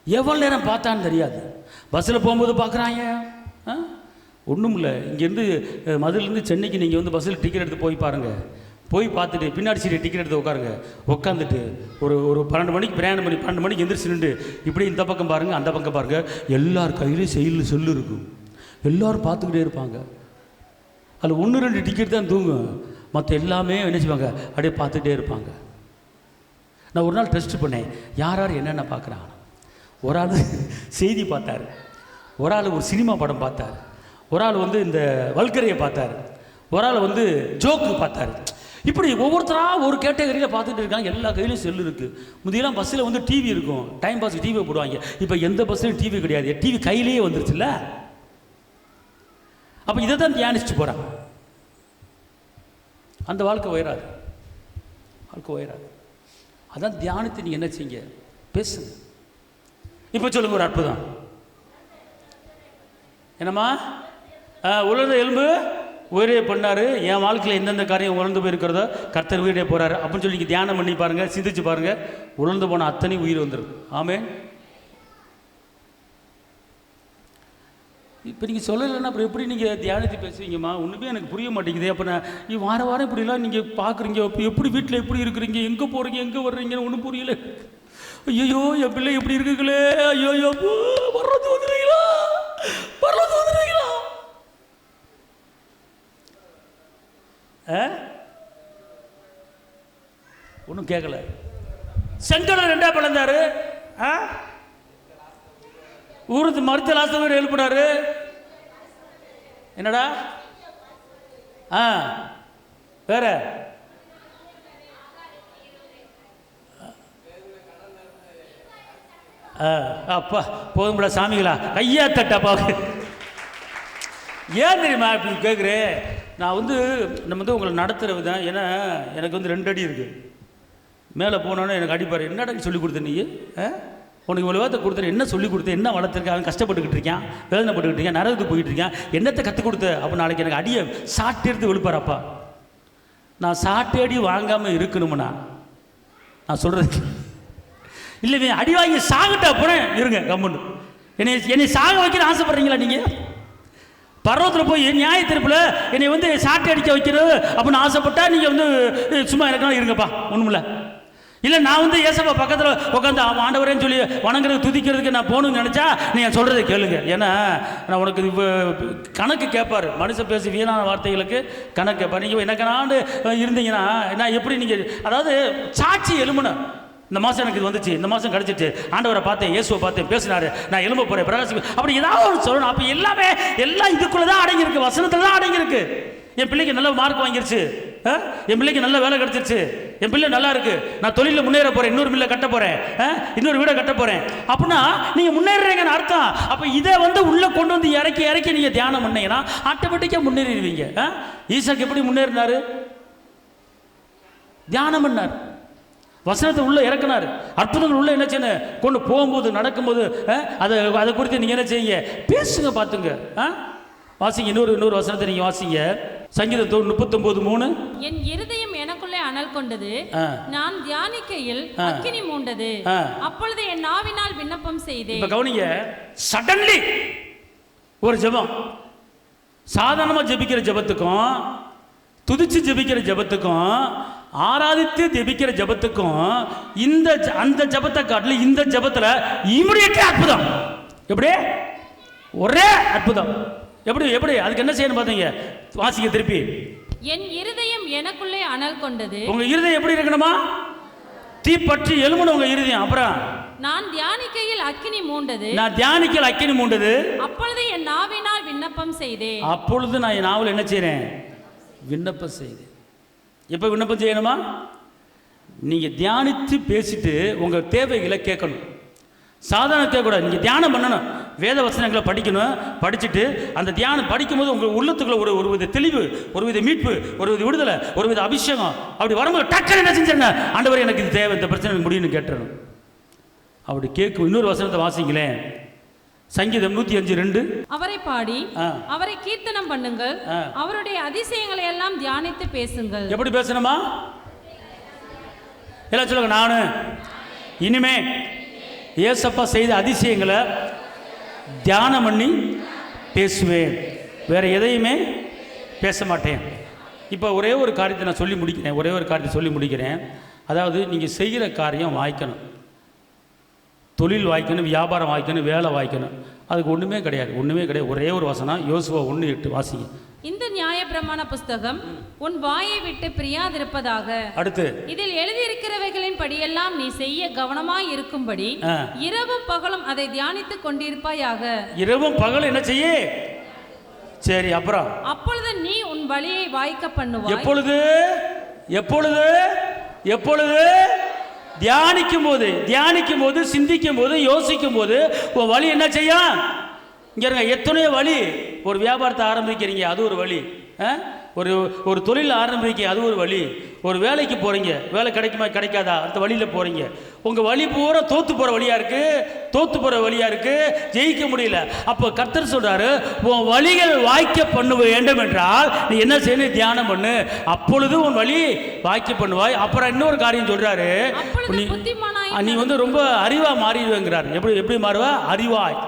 [SPEAKER 1] எவ்வளோ நேரம் பார்த்தான்னு தெரியாது. பஸ்ஸில் போகும்போது பார்க்குறாங்க, ஒன்றும் இல்லை. இங்கேருந்து மதுரையிலேருந்து சென்னைக்கு நீங்கள் வந்து பஸ்ஸில் டிக்கெட் எடுத்து போய் பாருங்கள், போய் பார்த்துட்டு பின்னாடி சீட்டை டிக்கெட் எடுத்து உட்காருங்க, உட்காந்துட்டு ஒரு 12 மணிக்கு பிரயாணம் பண்ணி 12 மணிக்கு எந்திரிச்சு நின்று இப்படி இந்த பக்கம் பாருங்கள், அந்த பக்கம் பாருங்கள், எல்லார் கையிலையும் செயலில் சொல்லு இருக்கும், எல்லோரும் பார்த்துக்கிட்டே இருப்பாங்க. அதில் 1-2 டிக்கெட் தான் தூங்கும், மற்ற எல்லாமே என்ன செய்வாங்க, அப்படியே பார்த்துக்கிட்டே இருப்பாங்க. நான் ஒரு நாள் டெஸ்ட் பண்ணேன், யார் என்னென்ன பார்க்குறாங்க. ஒரு ஆள் செய்தி பார்த்தார், ஒரு ஆள் ஒரு சினிமா படம் பார்த்தார், ஒரு ஆள் வந்து இந்த வல்கரையை பார்த்தார், ஒரு ஆள் வந்து ஜோக்கு பார்த்தார். இப்படி ஒவ்வொருத்தராக ஒரு கேட்டகரியில் பார்த்துட்டு இருக்காங்க. எல்லா கையிலையும் செல்லு இருக்குது. முதியெல்லாம் பஸ்ஸில் வந்து டிவி இருக்கும், டைம் பாஸ்க்கு டிவியை போடுவாங்க. இப்போ எந்த பஸ்ஸிலும் டிவி கிடையாது, டிவி கையிலேயே வந்துருச்சுல்ல. அப்போ இதை தான் தியானிச்சுட்டு போகிறாங்க. அந்த வாழ்க்கை உயராது, வாழ்க்கை உயராது. அதான் தியானத்தை நீங்கள் என்ன செய்யுங்க, பேசுங்க. இப்போ சொல்லுங்க ஒரு அற்புதம். என்னம்மா, உலர்ந்த எலும்பு உயிரே பண்ணார், என் வாழ்க்கையில் எந்தெந்த காரியம் உணர்ந்து போயிருக்கிறதோ கர்த்தர் உயிரே போகிறாரு அப்படின்னு சொல்லி தியானம் பண்ணி பாருங்கள், சிந்திச்சு பாருங்கள், உணர்ந்து போன அத்தனை உயிர் வந்துடும். ஆமென். இப்போ நீங்கள் சொல்லலைன்னா அப்புறம் எப்படி நீங்கள் தியானத்தை பேசுவீங்கம்மா? ஒன்றுமே எனக்கு புரிய மாட்டேங்குது. அப்போ நான் வாரம் வாரம் இப்படிலாம் நீங்கள் பார்க்குறீங்க, இப்போ எப்படி வீட்டில் எப்படி இருக்கிறீங்க, எங்கே போகிறீங்க, எங்கே வர்றீங்கன்னு ஒன்றும் புரியல. ஐயோ என் பிள்ளை எப்படி இருக்குங்களே, ஐயோ வர்றது வந்துடுறீங்களா, வர்றது வந்துடுறீங்களா? ஒன்றும் கேட்கல. செங்கடல் 2 பிளந்தாரு, ஊருக்கு மருத்துவ ஆஸ்பத்திரி எழுப்பினாரு. என்னடா வேற அப்பா போதும்ல சாமிகளா, கையா தட்டாப்பா. ஏன் தெரியுமா இப்படி கேட்குறேன்? நான் வந்து நம்ம வந்து உங்களை நடத்துகிற விதம், ஏன்னா எனக்கு வந்து 2 அடி இருக்குது. மேலே போனோன்னே எனக்கு அடிப்பார், என்னடா சொல்லி கொடுத்த நீ, உனக்கு இவ்வளோ வார்த்தை கொடுத்துரு, என்ன சொல்லி கொடுத்த, என்ன வளர்த்துருக்க, அவன் கஷ்டப்பட்டுக்கிட்டு இருக்கான், வேதனைப்பட்டுக்கிட்டு இருக்கான், நரகத்துக்கு போயிட்டு இருக்கான், என்னத்தை கற்றுக் கொடுத்த. அப்போ நாளைக்கு எனக்கு அடியை சாட்டி எடுத்து விழுப்பாரப்பா. நான் சாட்டி அடி வாங்காமல் இருக்கணும்னா நான் சொல்கிறது இல்லை, அடி வாங்கி சாகட்டா போனேன் இருங்க கம்முன்னு. என்னை சாக வைக்கிற ஆசைப்படுறீங்களா நீங்கள்? பர்வத்தில் போய் நியாய தீர்ப்பில் என்னை வந்து சாட்டை அடிக்க வைக்கிறது அப்படின்னு ஆசைப்பட்டா நீங்கள் வந்து சும்மா எனக்குனா இருங்கப்பா, ஒன்றுமில்ல. இல்லை நான் வந்து ஏசப்பா பக்கத்தில் உட்காந்து ஆண்டவரேன்னு சொல்லி வணங்குறது துதிக்கிறதுக்கு நான் போகணும்னு நினச்சா நீங்கள் சொல்கிறத கேளுங்க. ஏன்னா நான் உனக்கு இப்போ கணக்கு கேட்பார். மனுஷன் பேசி வீணான வார்த்தைகளுக்கு கணக்கு கேட்பார். நீங்கள் எனக்கு ஆண்டு இருந்தீங்கன்னா நான் எப்படி நீங்கள் அதாவது சாட்சி எழுமணும். இந்த மாதம் எனக்கு இது வந்துச்சு, இந்த மாதம் கிடச்சிச்சு, ஆண்டவரை பார்த்தேன், இயேசுவை பார்த்தேன், பேசினாரு, நான் எழும்ப போகிறேன், பிரகாசி, அப்படி ஏதாவது ஒன்று சொல்லணும். அப்போ எல்லாமே எல்லாம் இதுக்குள்ளே தான் அடங்கியிருக்கு, வசனத்தில் தான் அடங்கியிருக்கு. என் பிள்ளைக்கு நல்ல மார்க் வாங்கிருச்சு, என் பிள்ளைக்கு நல்ல வேலை கிடைச்சிருச்சு, என் பிள்ளை நல்லா இருக்கு, நான் தொழிலில் முன்னேற போறேன், இன்னொரு மில்லை கட்ட போறேன், இன்னொரு வீடை கட்ட போறேன் அப்படின்னா நீங்க முன்னேறீங்கன்னு அர்த்தம். அப்ப இதை வந்து உள்ள கொண்டு வந்து இறக்கி இறக்கி நீங்க தியானம் பண்ணீங்கன்னா ஆட்டோமேட்டிக்கா முன்னேறிடுவீங்க. ஈசாக்கு எப்படி முன்னேறினாரு? தியானம் பண்ணார், வசனத்தை உள்ள இறக்கினார், அற்புதங்கள் உள்ள என்ன செய்யணும் கொண்டு போகும்போது நடக்கும்போது அதை குறித்து நீங்க என்ன செய்யுங்க, பேசுங்க, பார்த்துங்க. வாசிங்க, இன்னொரு வசனத்தை நீங்க வாசிங்க. சங்கீதம் 39:3.
[SPEAKER 3] என் இருதயம் எனக்குள்ளே அனல் கொண்டது, நான் தியானிக்கையில் அக்கினி மூண்டது, அப்பொழுது என் நாவினால் விண்ணப்பம் செய்தேன்.
[SPEAKER 1] இப்ப கவனிங்க, சடன்லி ஒரு ஜெபம், சாதாரணமா ஜெபிக்கிற ஜெபத்துக்கும் துதிச்சு ஜெபிக்கிற ஜெபத்துக்கும் ஆராதித்து ஜெபிக்கிற ஜெபத்துக்கும் அந்த ஜெபத்தை காட்டிலும் இந்த ஜெபத்துல இமிடியேட்டா அற்புதம். எப்படி? ஒரே அற்புதம். எப்படி அதுக்கு என்ன செய்யணும் பாத்தீங்க? வாசிக்க திருப்பி.
[SPEAKER 3] என் இருதயம் எனக்குள்ளே அனல் கொண்டது.
[SPEAKER 1] உங்க இருதயம் எப்படி இருக்கணுமா? தீ பற்றி எழுமணும் உங்க இருதயம். அப்புறம்
[SPEAKER 3] நான் தியானிக்கையில் அக்கினி மூண்டது,
[SPEAKER 1] நான் தியானிக்கையில் அக்கினி மூண்டது,
[SPEAKER 3] அப்பொழுது என் நாவினால் விண்ணப்பம் செய்தேன்.
[SPEAKER 1] அப்பொழுது நான் என் நாவில் என்ன செய்றேன்? விண்ணப்பம் செய்தேன். எப்ப விண்ணப்பம் செய்யணுமா? நீங்க தியானித்து பேசிட்டு உங்க தேவைகளை கேட்கணும். சாதாரண கேட்கக்கூடாது, நீங்கள் தியானம் பண்ணணும், வேத வசனங்களை படிக்கணும். படிச்சுட்டு அந்த தியானம் படிக்கும்போது உங்கள் உள்ளத்துக்குள்ள ஒரு வித தெளிவு, ஒரு வித மீட்பு, ஒரு வித விடுதலை, ஒரு வித அபிஷேகம் அப்படி வரும்போது டக்குன்னு என்ன செஞ்சிருங்க, ஆண்டவரே எனக்கு இது தேவை, இந்த பிரச்சனை முடியும்னு கேட்டுறணும். அப்படி கேட்கும். இன்னொரு வசனத்தை வாசிங்களேன். சங்கீதம் 105:2. அவரை
[SPEAKER 3] பாடி அவரை கீர்த்தனம் பண்ணுங்கள், அவருடைய அதிசயங்களை எல்லாம் தியானித்து பேசுங்கள்.
[SPEAKER 1] எப்படி பேசணுமா? எல்லாம் சொல்லுங்க. நானு இனிமே ஏசப்பா செய்த அதிசயங்களை தியானம் பண்ணி பேசுவேன், வேற எதையுமே பேச மாட்டேன். இப்போ ஒரே ஒரு காரியத்தை நான் சொல்லி முடிக்கிறேன். அதாவது நீங்கள் செய்கிற காரியம் வாய்க்கணும், தொழில் வாய்க்கணும், வியாபாரம் வாய்க்கணும், வேலை வாய்க்கணும். அதுக்கு ஒன்றுமே கிடையாது. ஒரே ஒரு வசனம், யோசுவா 1:8 வாசிங்க.
[SPEAKER 3] இந்த நியாயப்பிரமாண புஸ்தகம் உன் வாயை விட்டு பிரியாதிருப்பதாக.
[SPEAKER 1] அடுத்து,
[SPEAKER 3] இதில் எழுதியிருக்கிறவைகளின் படியெல்லாம் நீ செய்ய கவனமாய் இருக்கும்படி இரவும் பகலும் அதை தியானித்துக் கொண்டிருப்பாயாக.
[SPEAKER 1] இரவும் பகலும் என்ன செய்ய? சரி, அப்புறம்
[SPEAKER 3] அப்பொழுது நீ உன் வழியை வாய்க்க பண்ணுவாய்.
[SPEAKER 1] எப்பொழுது தியானிக்கும் போது சிந்திக்கும் போது யோசிக்கும் போது உன் வழி என்ன செய்யும்? இங்க எத்தனையோ வழி. ஒரு வியாபாரத்தை ஆரம்பிக்கிறீங்க, அது ஒரு வழி. ஒரு தொழில் ஆரம்பிக்கிறீங்க, அது ஒரு வழி. ஒரு வேலைக்கு போறீங்க, வேலை கிடைக்குமா கிடைக்காதா, அந்த வழியில் போறீங்க. உங்க வழி பூரா தோத்து போற வழியா இருக்கு, ஜெயிக்க முடியல. அப்போ கர்த்தர் சொல்றாரு, உன் வழிகள் வாய்க்க பண்ண வேண்டும் என்றால் நீ என்ன செய்யணும்? தியானம் பண்ணு, அப்பொழுது உன் வழி வாய்க்க பண்ணுவாய். அப்புறம் இன்னொரு காரியம் சொல்றாரு, நீ வந்து ரொம்ப அறிவா மாறிடுவேங்கிறார். எப்படி மாறுவா? அறிவாய்.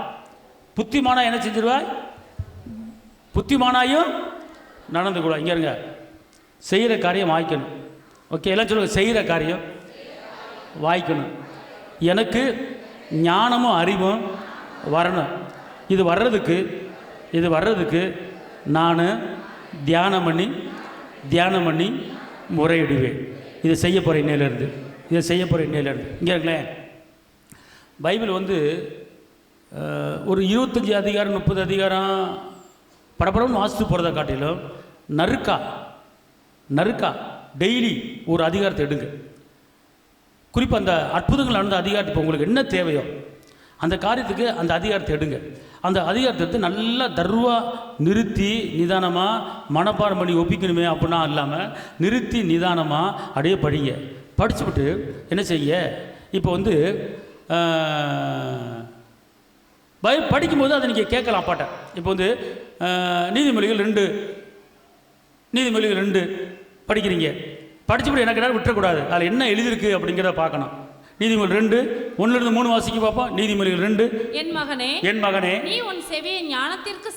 [SPEAKER 1] புத்திமானா என்ன செஞ்சிருவாய்? புத்திமானாயும் நடந்து கூட. இங்க இருங்க, செய்கிற காரியம் வாய்க்கணும். ஓகே, எல்லாம் சொல்லுங்க. செய்கிற காரியம் வாய்க்கணும். எனக்கு ஞானமும் அறிவும் வரணும். இது வர்றதுக்கு நான் தியானம் பண்ணி முறையிடுவேன். இதை செய்ய போகிற இன்னையிலேருந்து. இங்கே இருங்களேன், பைபிள் வந்து ஒரு 25 அதிகாரம் 30 அதிகாரம் படப்படம்னு வாசித்து போகிறத காட்டிலும் நறுக்கா டெய்லி ஒரு அதிகாரத்தை எடுங்க. குறிப்பாக அந்த அற்புதங்கள் நடந்த அதிகாரத்தை, இப்போ உங்களுக்கு என்ன தேவையோ அந்த காரியத்துக்கு அந்த அதிகாரத்தை எடுங்க. அந்த அதிகாரத்தை எடுத்து நல்லா தர்வாக நிறுத்தி நிதானமாக மனப்பாடம் பண்ணி ஒப்பிக்கணுமே அப்படின்னா இல்லாமல் நிறுத்தி நிதானமாக அப்படியே படிங்க. படிச்சுவிட்டு என்ன செய்ய, இப்போ வந்து படிக்கும்போது அதை நீங்கள் கேட்கலாம் பாட்டை. இப்போ வந்து நீதிமொழிகள் 2 படிக்கிறீங்க. படிச்சுப்படி எனக்கு நேரம் விட்டுறக்கூடாது, அதில் என்ன எழுதியிருக்கு அப்படிங்கிறத பார்க்கணும். நீதிமொழி 2:1-3 வாசிக்க பார்ப்போம். நீதிமொழிகள் 2. என் மகனே,
[SPEAKER 3] நீ உன் செவியை ஞானத்திற்கு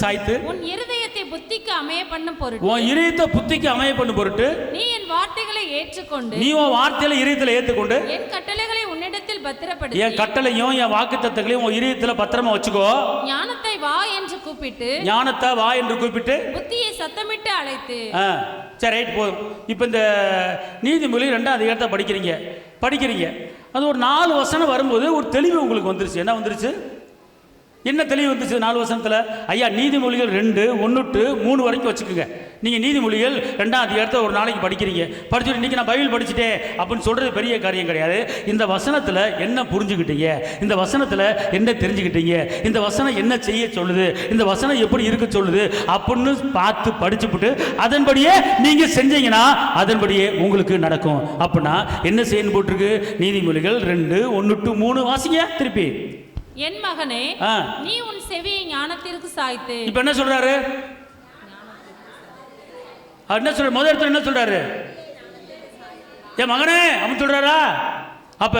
[SPEAKER 3] சாய்த்து
[SPEAKER 1] உன் இருதயத்தை
[SPEAKER 3] புத்திக்கு அமைய பண்ணும் பொருட்டு,
[SPEAKER 2] உன் இதயத்தை புத்திக்கு அமைய பண்ணும் பொருட்டு
[SPEAKER 3] நீ என் வார்த்தைகளை ஏற்றுக்கொண்டு,
[SPEAKER 2] நீ உன் வார்த்தையில இதயத்துல ஏத்துக்கொண்டு
[SPEAKER 3] என் கட்டளைகளை உன்னிடத்தில் பத்திரப்படுத்தி,
[SPEAKER 2] என் கட்டளையும் என் வாக்குத்தத்தங்களையும் உன் இதயத்துல பத்திரமா வச்சுக்கோ.
[SPEAKER 3] ஞானத்தை வா என்று கூப்பிட்டு,
[SPEAKER 2] ஞானத்தை வா என்று கூப்பிட்டு,
[SPEAKER 3] புத்தியை சத்தமிட்டு அழைத்து.
[SPEAKER 2] சரி, ரைட், போதும். இப்போ இந்த நீதிமொழி 2ஆம் அதிகாரத்தை படிக்கிறீங்க. அது ஒரு 4 வசனம் வரும்போது ஒரு தெளிவு உங்களுக்கு வந்துருச்சு. என்ன வந்துருச்சு? என்ன தெளிவு வந்துச்சு 4 வசனத்தில்? ஐயா, நீதிமொழிகள் 2:1-3 வரைக்கும் வச்சுக்கோங்க. நீங்கள் நீதிமொழிகள் 2ஆம் அதிகாரத்தை ஒரு நாளைக்கு படிக்கிறீங்க. படிச்சுட்டு இன்றைக்கி நான் பைபிள் படிச்சுட்டேன் அப்படின்னு சொல்கிறது பெரிய காரியம் கிடையாது. இந்த வசனத்தில் என்ன புரிஞ்சுக்கிட்டீங்க, இந்த வசனத்தில் என்ன தெரிஞ்சுக்கிட்டீங்க, இந்த வசனம் என்ன செய்ய சொல்லுது, இந்த வசனம் எப்படி இருக்க சொல்லுது அப்படின்னு பார்த்து படிச்சுப்புட்டு அதன்படியே நீங்கள் செஞ்சீங்கன்னா அதன்படியே உங்களுக்கு நடக்கும். அப்படின்னா என்ன செய்யணும் போட்டிருக்கு? நீதிமொழிகள் 2:1-3 வாசிங்க திருப்பி.
[SPEAKER 3] என் மகனே, நீ உன் செவியை ஞானத்திற்கு சாய்த்து.
[SPEAKER 2] இப்ப என்ன சொல்றாரு? என்ன சொல்ற? முதல் இடத்துல என்ன சொல்றாரு? என் மகனே அப்படின்னு சொல்றாரா? அப்ப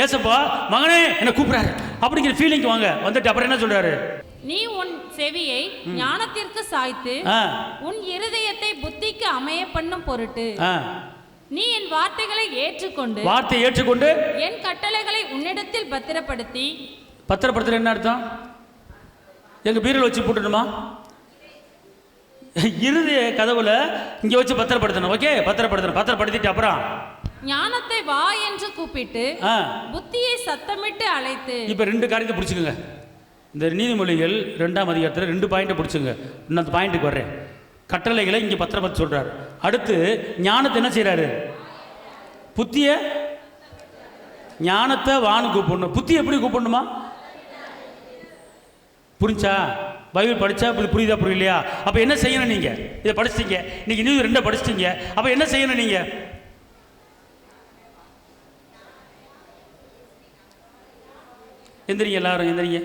[SPEAKER 2] ஏசப்பா மகனே என்ன கூப்பிடுறாரு அப்படிங்கிற ஃபீலிங் வந்துட்டு அப்புறம் என்ன சொல்றாரு?
[SPEAKER 3] நீ உன் செவியை ஞானத்திற்கு சாய்த்து உன் இருதயத்தை புத்திக்கு அமைய பண்ணும் பொருட்டு நீ என் வார்த்தைகளை ஏற்றுக்கொண்டு என் கட்டளைகளை உன்னிடத்தில் பத்திரப்படுத்தி.
[SPEAKER 2] பத்திரப்படுத்துற என்ன அர்த்தம்? எங்க பீரல் வச்சு போட்டுணுமா? இருதய கதவுல இங்க வச்சு பத்திரப்படுத்தணும். ஓகே, பத்திரப்படுத்திட்டு அப்புறம்
[SPEAKER 3] ஞானத்தை வா என்று கூப்பிட்டு புத்தியை சத்தமிட்டு அழைத்து.
[SPEAKER 2] இப்ப 2 காரியத்தை பிடிச்சுக்கோங்க. இந்த நீதிமொழிகள் 2ஆம் அதிகாரத்தில் 2 பாயிண்ட் பிடிச்சுங்க. இன்னொரு பாயிண்ட்டுக்கு வர்றேன். கட்டளைகளை இங்க பத்திரப்படுத்த சொல்றாரு. அடுத்து ஞானத்தை என்ன செய்யறாரு? புத்திய ஞானத்தை வான்னு கூப்பிடணும். புத்தி எப்படி கூப்பிடணுமா? புரிஞ்சா? பைபிள் படித்தா புரியுதா புரியலையா? அப்போ என்ன செய்யணும்? நீங்கள் இதை படிச்சிட்டீங்க, இன்னைக்கு நியூஸ் 2 படிச்சிட்டீங்க. அப்போ என்ன செய்யணும்? நீங்கள் எந்திரிங்க, எல்லாரும் எந்திரிங்க.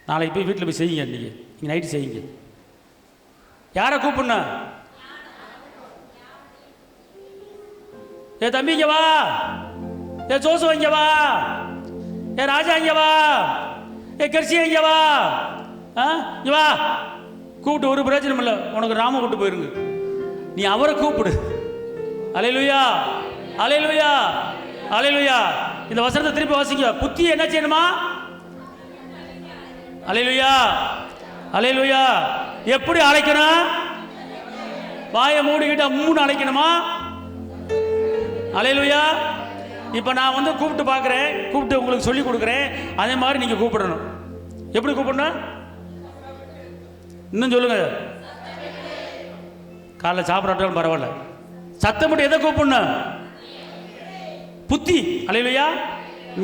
[SPEAKER 2] நாளைக்கு போய் வீட்டில் போய் செய்யுங்க. நீங்கள் நைட்டு செய்யுங்க. யாரை கூப்பிடணும்? ஏ தம்பி இங்க வா, ஏ ஜோசு இங்க வா, ஏ ராஜா இங்க வா, ஏ கர்சியா இங்க வா. இங்க வா. கூப்பிட்டு ஒரு பிரயோஜனம் இல்லை. உனக்கு ராம கூப்பிட்டு போயிருங்க. நீ அவரை கூப்பிடு. அல்லேலூயா, அல்லேலூயா, அல்லேலூயா. இந்த வசனத்தை திருப்பி வாசிங்க. புத்தி என்ன செய்யணுமா? அல்லேலூயா, அல்லேலூயா. எப்படி அழைக்கணும்? வாயை மூடிக்கிட்ட 3 அழைக்கணுமா? அல்லேலூயா. இப்போ நான் கூப்பிட்டு பார்க்குறேன், கூப்பிட்டு உங்களுக்கு சொல்லி கொடுக்குறேன். அதே மாதிரி நீங்கள் கூப்பிடணும். எப்படி கூப்பிடணும்? இன்னும் சொல்லுங்க. காலைல சாப்பிடாட்டாலும் பரவாயில்ல, சத்தம் மட்டும் எதை கூப்பிடணும்? புத்தி. அல்லேலூயா.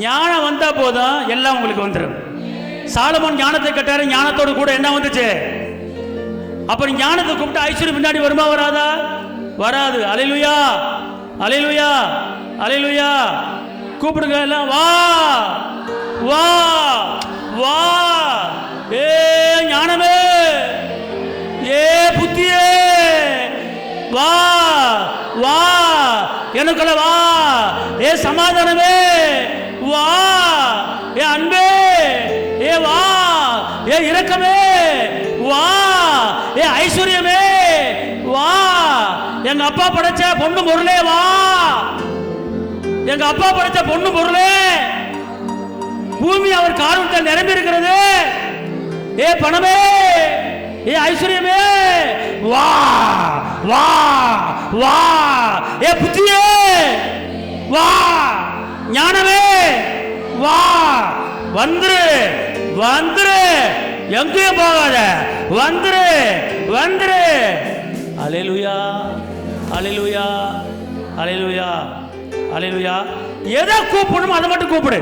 [SPEAKER 2] ஞானம் வந்தா போதும், எல்லாம் உங்களுக்கு வந்துடும். சாலமோன் ஞானத்தை கட்டாரு, ஞானத்தோடு கூட என்ன வந்துச்சு? அப்புறம் ஞானத்தை கூப்பிட்டு ஐஸ்வர்யம் பின்னாடி வருமா வராதா? வராது. அல்லேலூயா, அல்லேலூயா, அல்லேலூயா. கூப்பிடுங்க எல்லாம். வா வா வா. ஏ ஞானமே, ஏ புத்தியே, வா வா எனக்குள்ள வா. ஏ சமாதானமே வா. ஏ அன்பே ஏ வா. ஏ இரக்கமே வா. ஏ ஐஸ்வர்யமே வா. எங்க அப்பா படைச்ச பொண்ணு பொருளே வா. எங்க அப்பா படைச்ச பொண்ணு பொருளே. பூமி அவர் காரணத்தால் நிரம்பி இருக்கிறது. ஏ பணமே, ஏ ஐஸ்வர்யமே வா வா வா. ஏ புத்தியே வா. ஞானமே வா. வந்துரு வந்துரு, எங்கேயும் போகாத, வந்துரு வந்துரு. அல்லேலூயா, அல்லேலூயா, அல்லேலூயா, அல்லேலூயா. எதை கூப்பிடணும் அதை மட்டும் கூப்பிடு.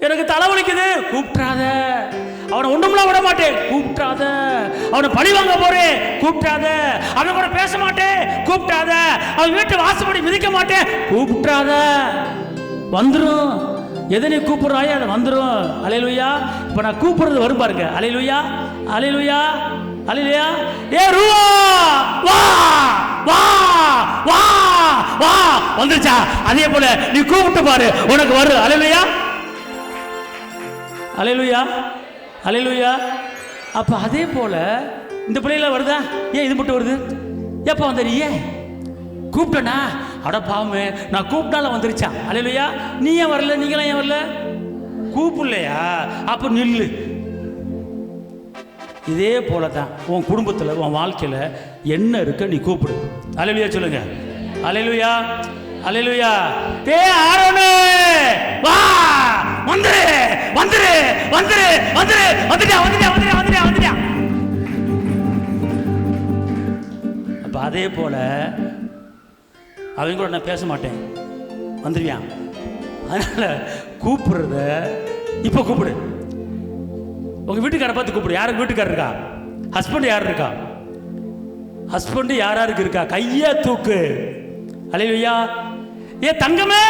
[SPEAKER 2] எனக்கு தலைவலிக்குது, கூப்பிட்டாத. அவனை ஒண்ணும்லாம் விட மாட்டேன், கூப்பிட்டாத. அவனை பழி வாங்க போறேன், கூப்பிட்டாத. அவன் கூட பேச மாட்டேன், கூப்பிட்டாத. அவன் வீட்டு வாசப்படி மிதிக்க மாட்டேன், கூப்பிட்டாத. வந்துடும். எதை நீ கூப்பிடுறாயோ அதை வந்துடும். அல்லேலூயா. இப்போ நான் கூப்பிடுறது வரும் பாருங்க. அல்லேலூயா, அல்லேலூயா, அல்லேலூயா. ஏ ரூவா வா வா வா வா. வந்துருச்சா? அதே போல நீ கூப்பிட்டு பாரு, உனக்கு வரும். அல்லேலூயா, அல்லேலூயா, அல்லேலூயா,
[SPEAKER 1] அப்போ அதே போல் இந்த பிள்ளைகளாம் வருதா? ஏன் இது மட்டும் வருது? எப்போ வந்துடுறியே? கூப்பிட்டனா? அட பாவமே, நான் கூப்பிட்டாலும் வந்துருச்சான். அல்லேலூயா. நீ ஏன் வரல? நீங்களாம் ஏன் வரல? கூப்பிடலையா? அப்போ நில்லு. இதே போல தான் உன் குடும்பத்தில், உன் வாழ்க்கையில் என்ன இருக்க நீ கூப்பிடு. அல்லேலூயா சொல்லுங்க. அல்லேலூயா, அல்லேலூயா. டே ஆரோனே, வா, வந்துரு வந்துரு வந்துரு வந்துரு, வந்துட்டியா வந்துட்டியா வந்துட்டியா வந்துட்டியா வந்துட்டியா. அப்போ அதே போல அவங்க கூட நான் பேச மாட்டேன், வந்துருவியான். அதனால கூப்பிடுறத இப்போ கூப்பிடு. உங்க வீட்டுக்காரை பார்த்து கூப்பிடு. யாருக்கு வீட்டுக்காரர் இருக்கா? ஹஸ்பண்ட் யார் இருக்கா? ஹஸ்பண்ட் யாராருக்கு இருக்கா? கையை தூக்கு. அல்லேலூயா. ஏ தங்கமே,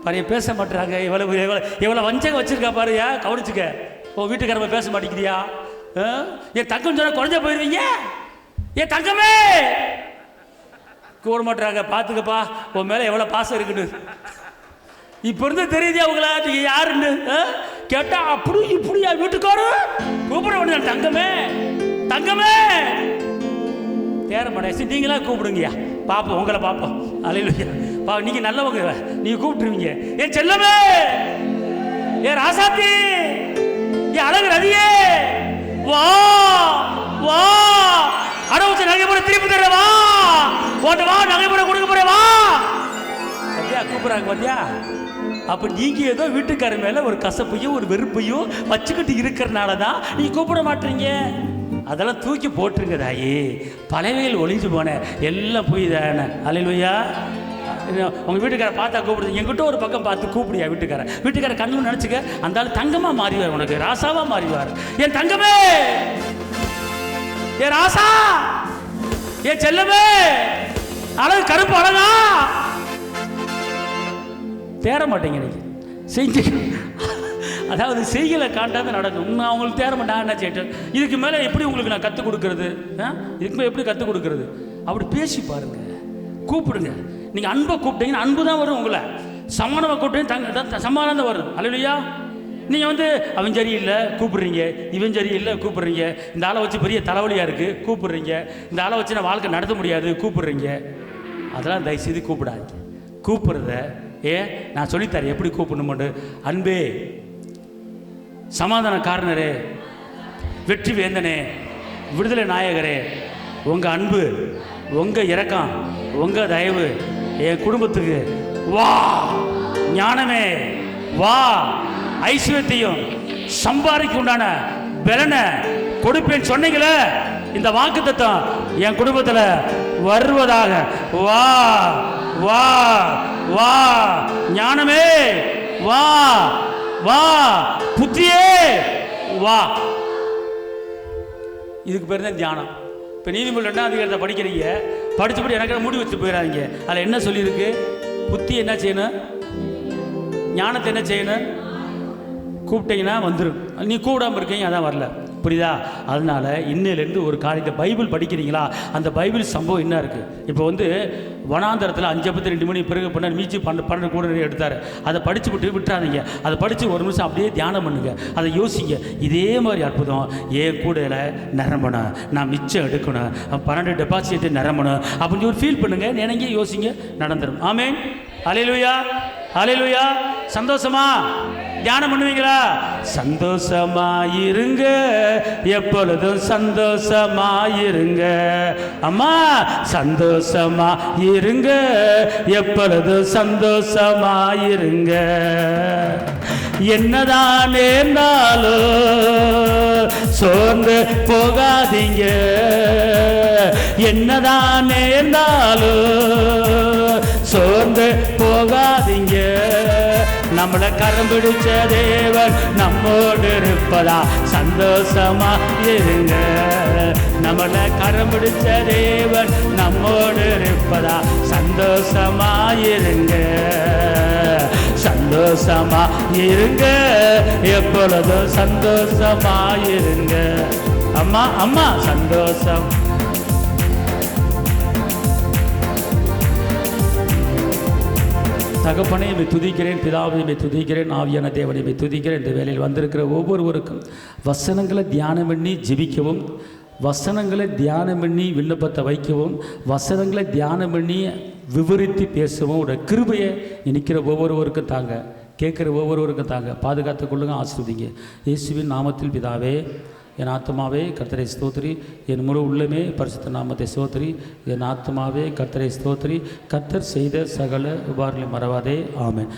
[SPEAKER 1] பாரு பேச மாட்டாங்க. எவ்வளவு வஞ்சகம் வச்சிருக்கா பாரு. கவனிச்சுக்க. உன் வீட்டுக்காரங்க பேச மாட்டேங்கிறியா? என் தங்கம் சொன்னா குறைஞ்ச போயிருவீங்க. ஏ தங்கமே, கூற மாட்டாங்க. பார்த்துக்கப்பா, உன் மேலே எவ்வளோ பாசம் இருக்குன்னு. இப்போ இருந்து தெரியுது அவங்கள நீங்க யாருன்னு கேட்டா, அப்படி இப்படியா வீட்டுக்காரு கூப்பிட வேண்டிய தங்கமே தங்கமே தேரமடை. நீங்களா கூப்பிடுங்கய்யா, பார்ப்போம் உங்களை பார்ப்போம். அல்லேலூயா. பா, நீங்க நல்லவங்க, நீங்க கூப்பிட்டுருவீங்க. ஏன் செல்லமே, ஏன் ராசாத்தி, ஏன் அழகு ரதியே, வா வா, அடவுச்ச நகை போட திருப்பி தர, வா ஓட்ட, வா நகை போட கொடுக்க போற, வா. பத்தியா கூப்பிடுறாங்க, பத்தியா. அப்ப நீங்க ஏதோ வீட்டுக்கார மேல ஒரு கசப்பையும் ஒரு வெறுப்பையும் வச்சுக்கிட்டு இருக்கிறனால தான் நீங்க கூப்பிட மாட்டீங்க. அதெல்லாம் தூக்கி போட்டுருங்க தாயே. பழவையில் ஒளிஞ்சு போன எல்லாம் போய் தானே. அல்லேலூயா. உங்க வீட்டுக்கார பார்த்தா கூப்பிடுது. என்கிட்ட ஒரு பக்கம் பார்த்து கூப்பிடியா வீட்டுக்கார கண்ணு நினைச்சுக்க. அந்த ஆள் தங்கமா மாறிவார், உனக்கு ராசாவா மாறிவார். என் தங்கமே, ஏ ராசா, ஏ செல்லமே, அழகு கருப்பு அழகா. தேர மாட்டேங்க நீங்க. செஞ்சு, அதாவது செய்களை காட்டாத நடக்கும். நான் உங்களுக்கு தேர மாட்டேன். என்ன செய்யட்டும்? இதுக்கு மேலே எப்படி உங்களுக்கு நான் கற்றுக் கொடுக்கறது? இதுக்கு மேலே எப்படி கற்றுக் கொடுக்கறது? அப்படி பேசி பாருங்க, கூப்பிடுங்க. நீங்கள் அன்பை கூப்பிட்டீங்கன்னா அன்பு தான் வரும். உங்களை சமானமாக கூப்பிட்டீங்க சமாதானம் தான் வரும். அல்லேலூயா. நீங்கள் வந்து அவன் சரியில்லை கூப்பிடுறீங்க, இவன் சரியில்லை கூப்பிடுறீங்க, இந்த ஆளை வச்சு பெரிய தலைவலியாக இருக்குது கூப்பிடுறீங்க, இந்த ஆளை வச்சு நான் வாழ்க்கை நடத்த முடியாது கூப்பிடுறீங்க. அதெல்லாம் தயவுசெய்து கூப்பிடாது. கூப்பிடுறத நான் சொல்லித்தரேன் எப்படி கூப்பிடணும்னு. அன்பே, சமாதான காரணரே, வெற்றி வேந்தனே, விடுதலை நாயகரே, உங்கள் அன்பு, உங்கள் இரக்கம், உங்கள் தயவு என் குடும்பத்துக்கு வா. ஞானமே வா. ஐஸ்வர்யத்தையும் சம்பாதிக்க உண்டான பலனை கொடுப்பேன் சொன்னீங்களே, இந்த வாக்குத்தத்தம் என் குடும்பத்தில் வருவதாக. வா வா வா. ஞானமே வா வா. புத்தியே வா. இதுக்கு பேர் தான் தியானம். இப்போ நீதிமன்றம் 2ஆம் அதிகாரத்தை படிக்கிறீங்க, படித்தபடி எனக்கு மூடி வச்சு போயிடாதீங்க. அதில் என்ன சொல்லியிருக்கு? புத்தி என்ன செய்யணும், ஞானத்தை என்ன செய்யணும்? கூப்பிட்டீங்கன்னா வந்துடும். நீ கூடாமல் இருக்கீங்க, அதான் வரல. புரியுதா? அதனால இன்னிலேருந்து ஒரு காரியத்தை பைபிள் படிக்கிறீங்களா, அந்த பைபிள் சம்பவம் என்ன இருக்குது. இப்போ வந்து வனாந்தரத்தில் 5:52 மணி பிறகு பண்ண மீச்சு 12 கூட எடுத்தார். அதை படித்து விட்டு விட்டுறாதீங்க. அதை படித்து ஒரு நிமிஷம் அப்படியே தியானம் பண்ணுங்க, அதை யோசிங்க. இதே மாதிரி அற்புதம் என் கூடையில் நிரம்பணும், நான் மிச்சம் எடுக்கணும், 12 டெபாசிட்டை நிரம்பணும் அப்படின்னு ஒரு ஃபீல் பண்ணுங்க, நினைங்க, யோசிங்க, நடந்துடும். ஆமென். அல்லேலூயா, அல்லேலூயா. சந்தோஷமா தியானம் பண்ணுவீங்களா? சந்தோஷமாயிருங்க, எப்பொழுதும் சந்தோஷமாயிருங்க. அம்மா சந்தோஷமாயிருங்க, எப்பொழுதும் சந்தோஷமாயிருங்க. என்னதான் நேர்ந்தாலும் சோர்ந்து போகாதீங்க, என்னதான் நேர்ந்தாலும் சோர்ந்து போகாதீங்க. நம்மளை கரம் பிடிச்ச தேவன் நம்மோடு இருப்பதா, சந்தோஷமா இருங்க. நம்மளை கரம் பிடிச்ச தேவன் நம்மோடு இருப்பதா, சந்தோஷமா இருங்க. சந்தோஷமா இருங்க, எப்பொழுதும் சந்தோஷமா இருங்க. அம்மா அம்மா சந்தோஷம். தகப்பனே இவை துதிக்கிறேன், பிதாவை இவை துதிக்கிறேன், ஆவியான தேவனை இவை துதிக்கிறேன். இந்த வேளையில் வந்திருக்கிற ஒவ்வொருவருக்கும் வசனங்களை தியானம் பண்ணி ஜெபிக்கவும், வசனங்களை தியானம் பண்ணி விண்ணப்பத்தை வைக்கவும், வசனங்களை தியானம் பண்ணி விவரித்து பேசவும் உடைய கிருபையை நிற்கிற ஒவ்வொருவருக்கும் தாங்க, கேட்குற ஒவ்வொருவருக்கும் தாங்க. பாதுகாத்துக் கொள்ளுங்க, ஆசீர்வதிங்க. இயேசுவின் நாமத்தில் பிதாவே. என் ஆத்மாவே கர்த்தரை ஸ்தோத்திரி, என் முழு உள்ளமே பரிசுத்த நாமத்தை ஸ்தோத்திரி. என் ஆத்மாவே கர்த்தரை ஸ்தோத்திரி, கர்த்தர் செய்த சகல உபகாரங்களை மறவாதே. ஆமென்.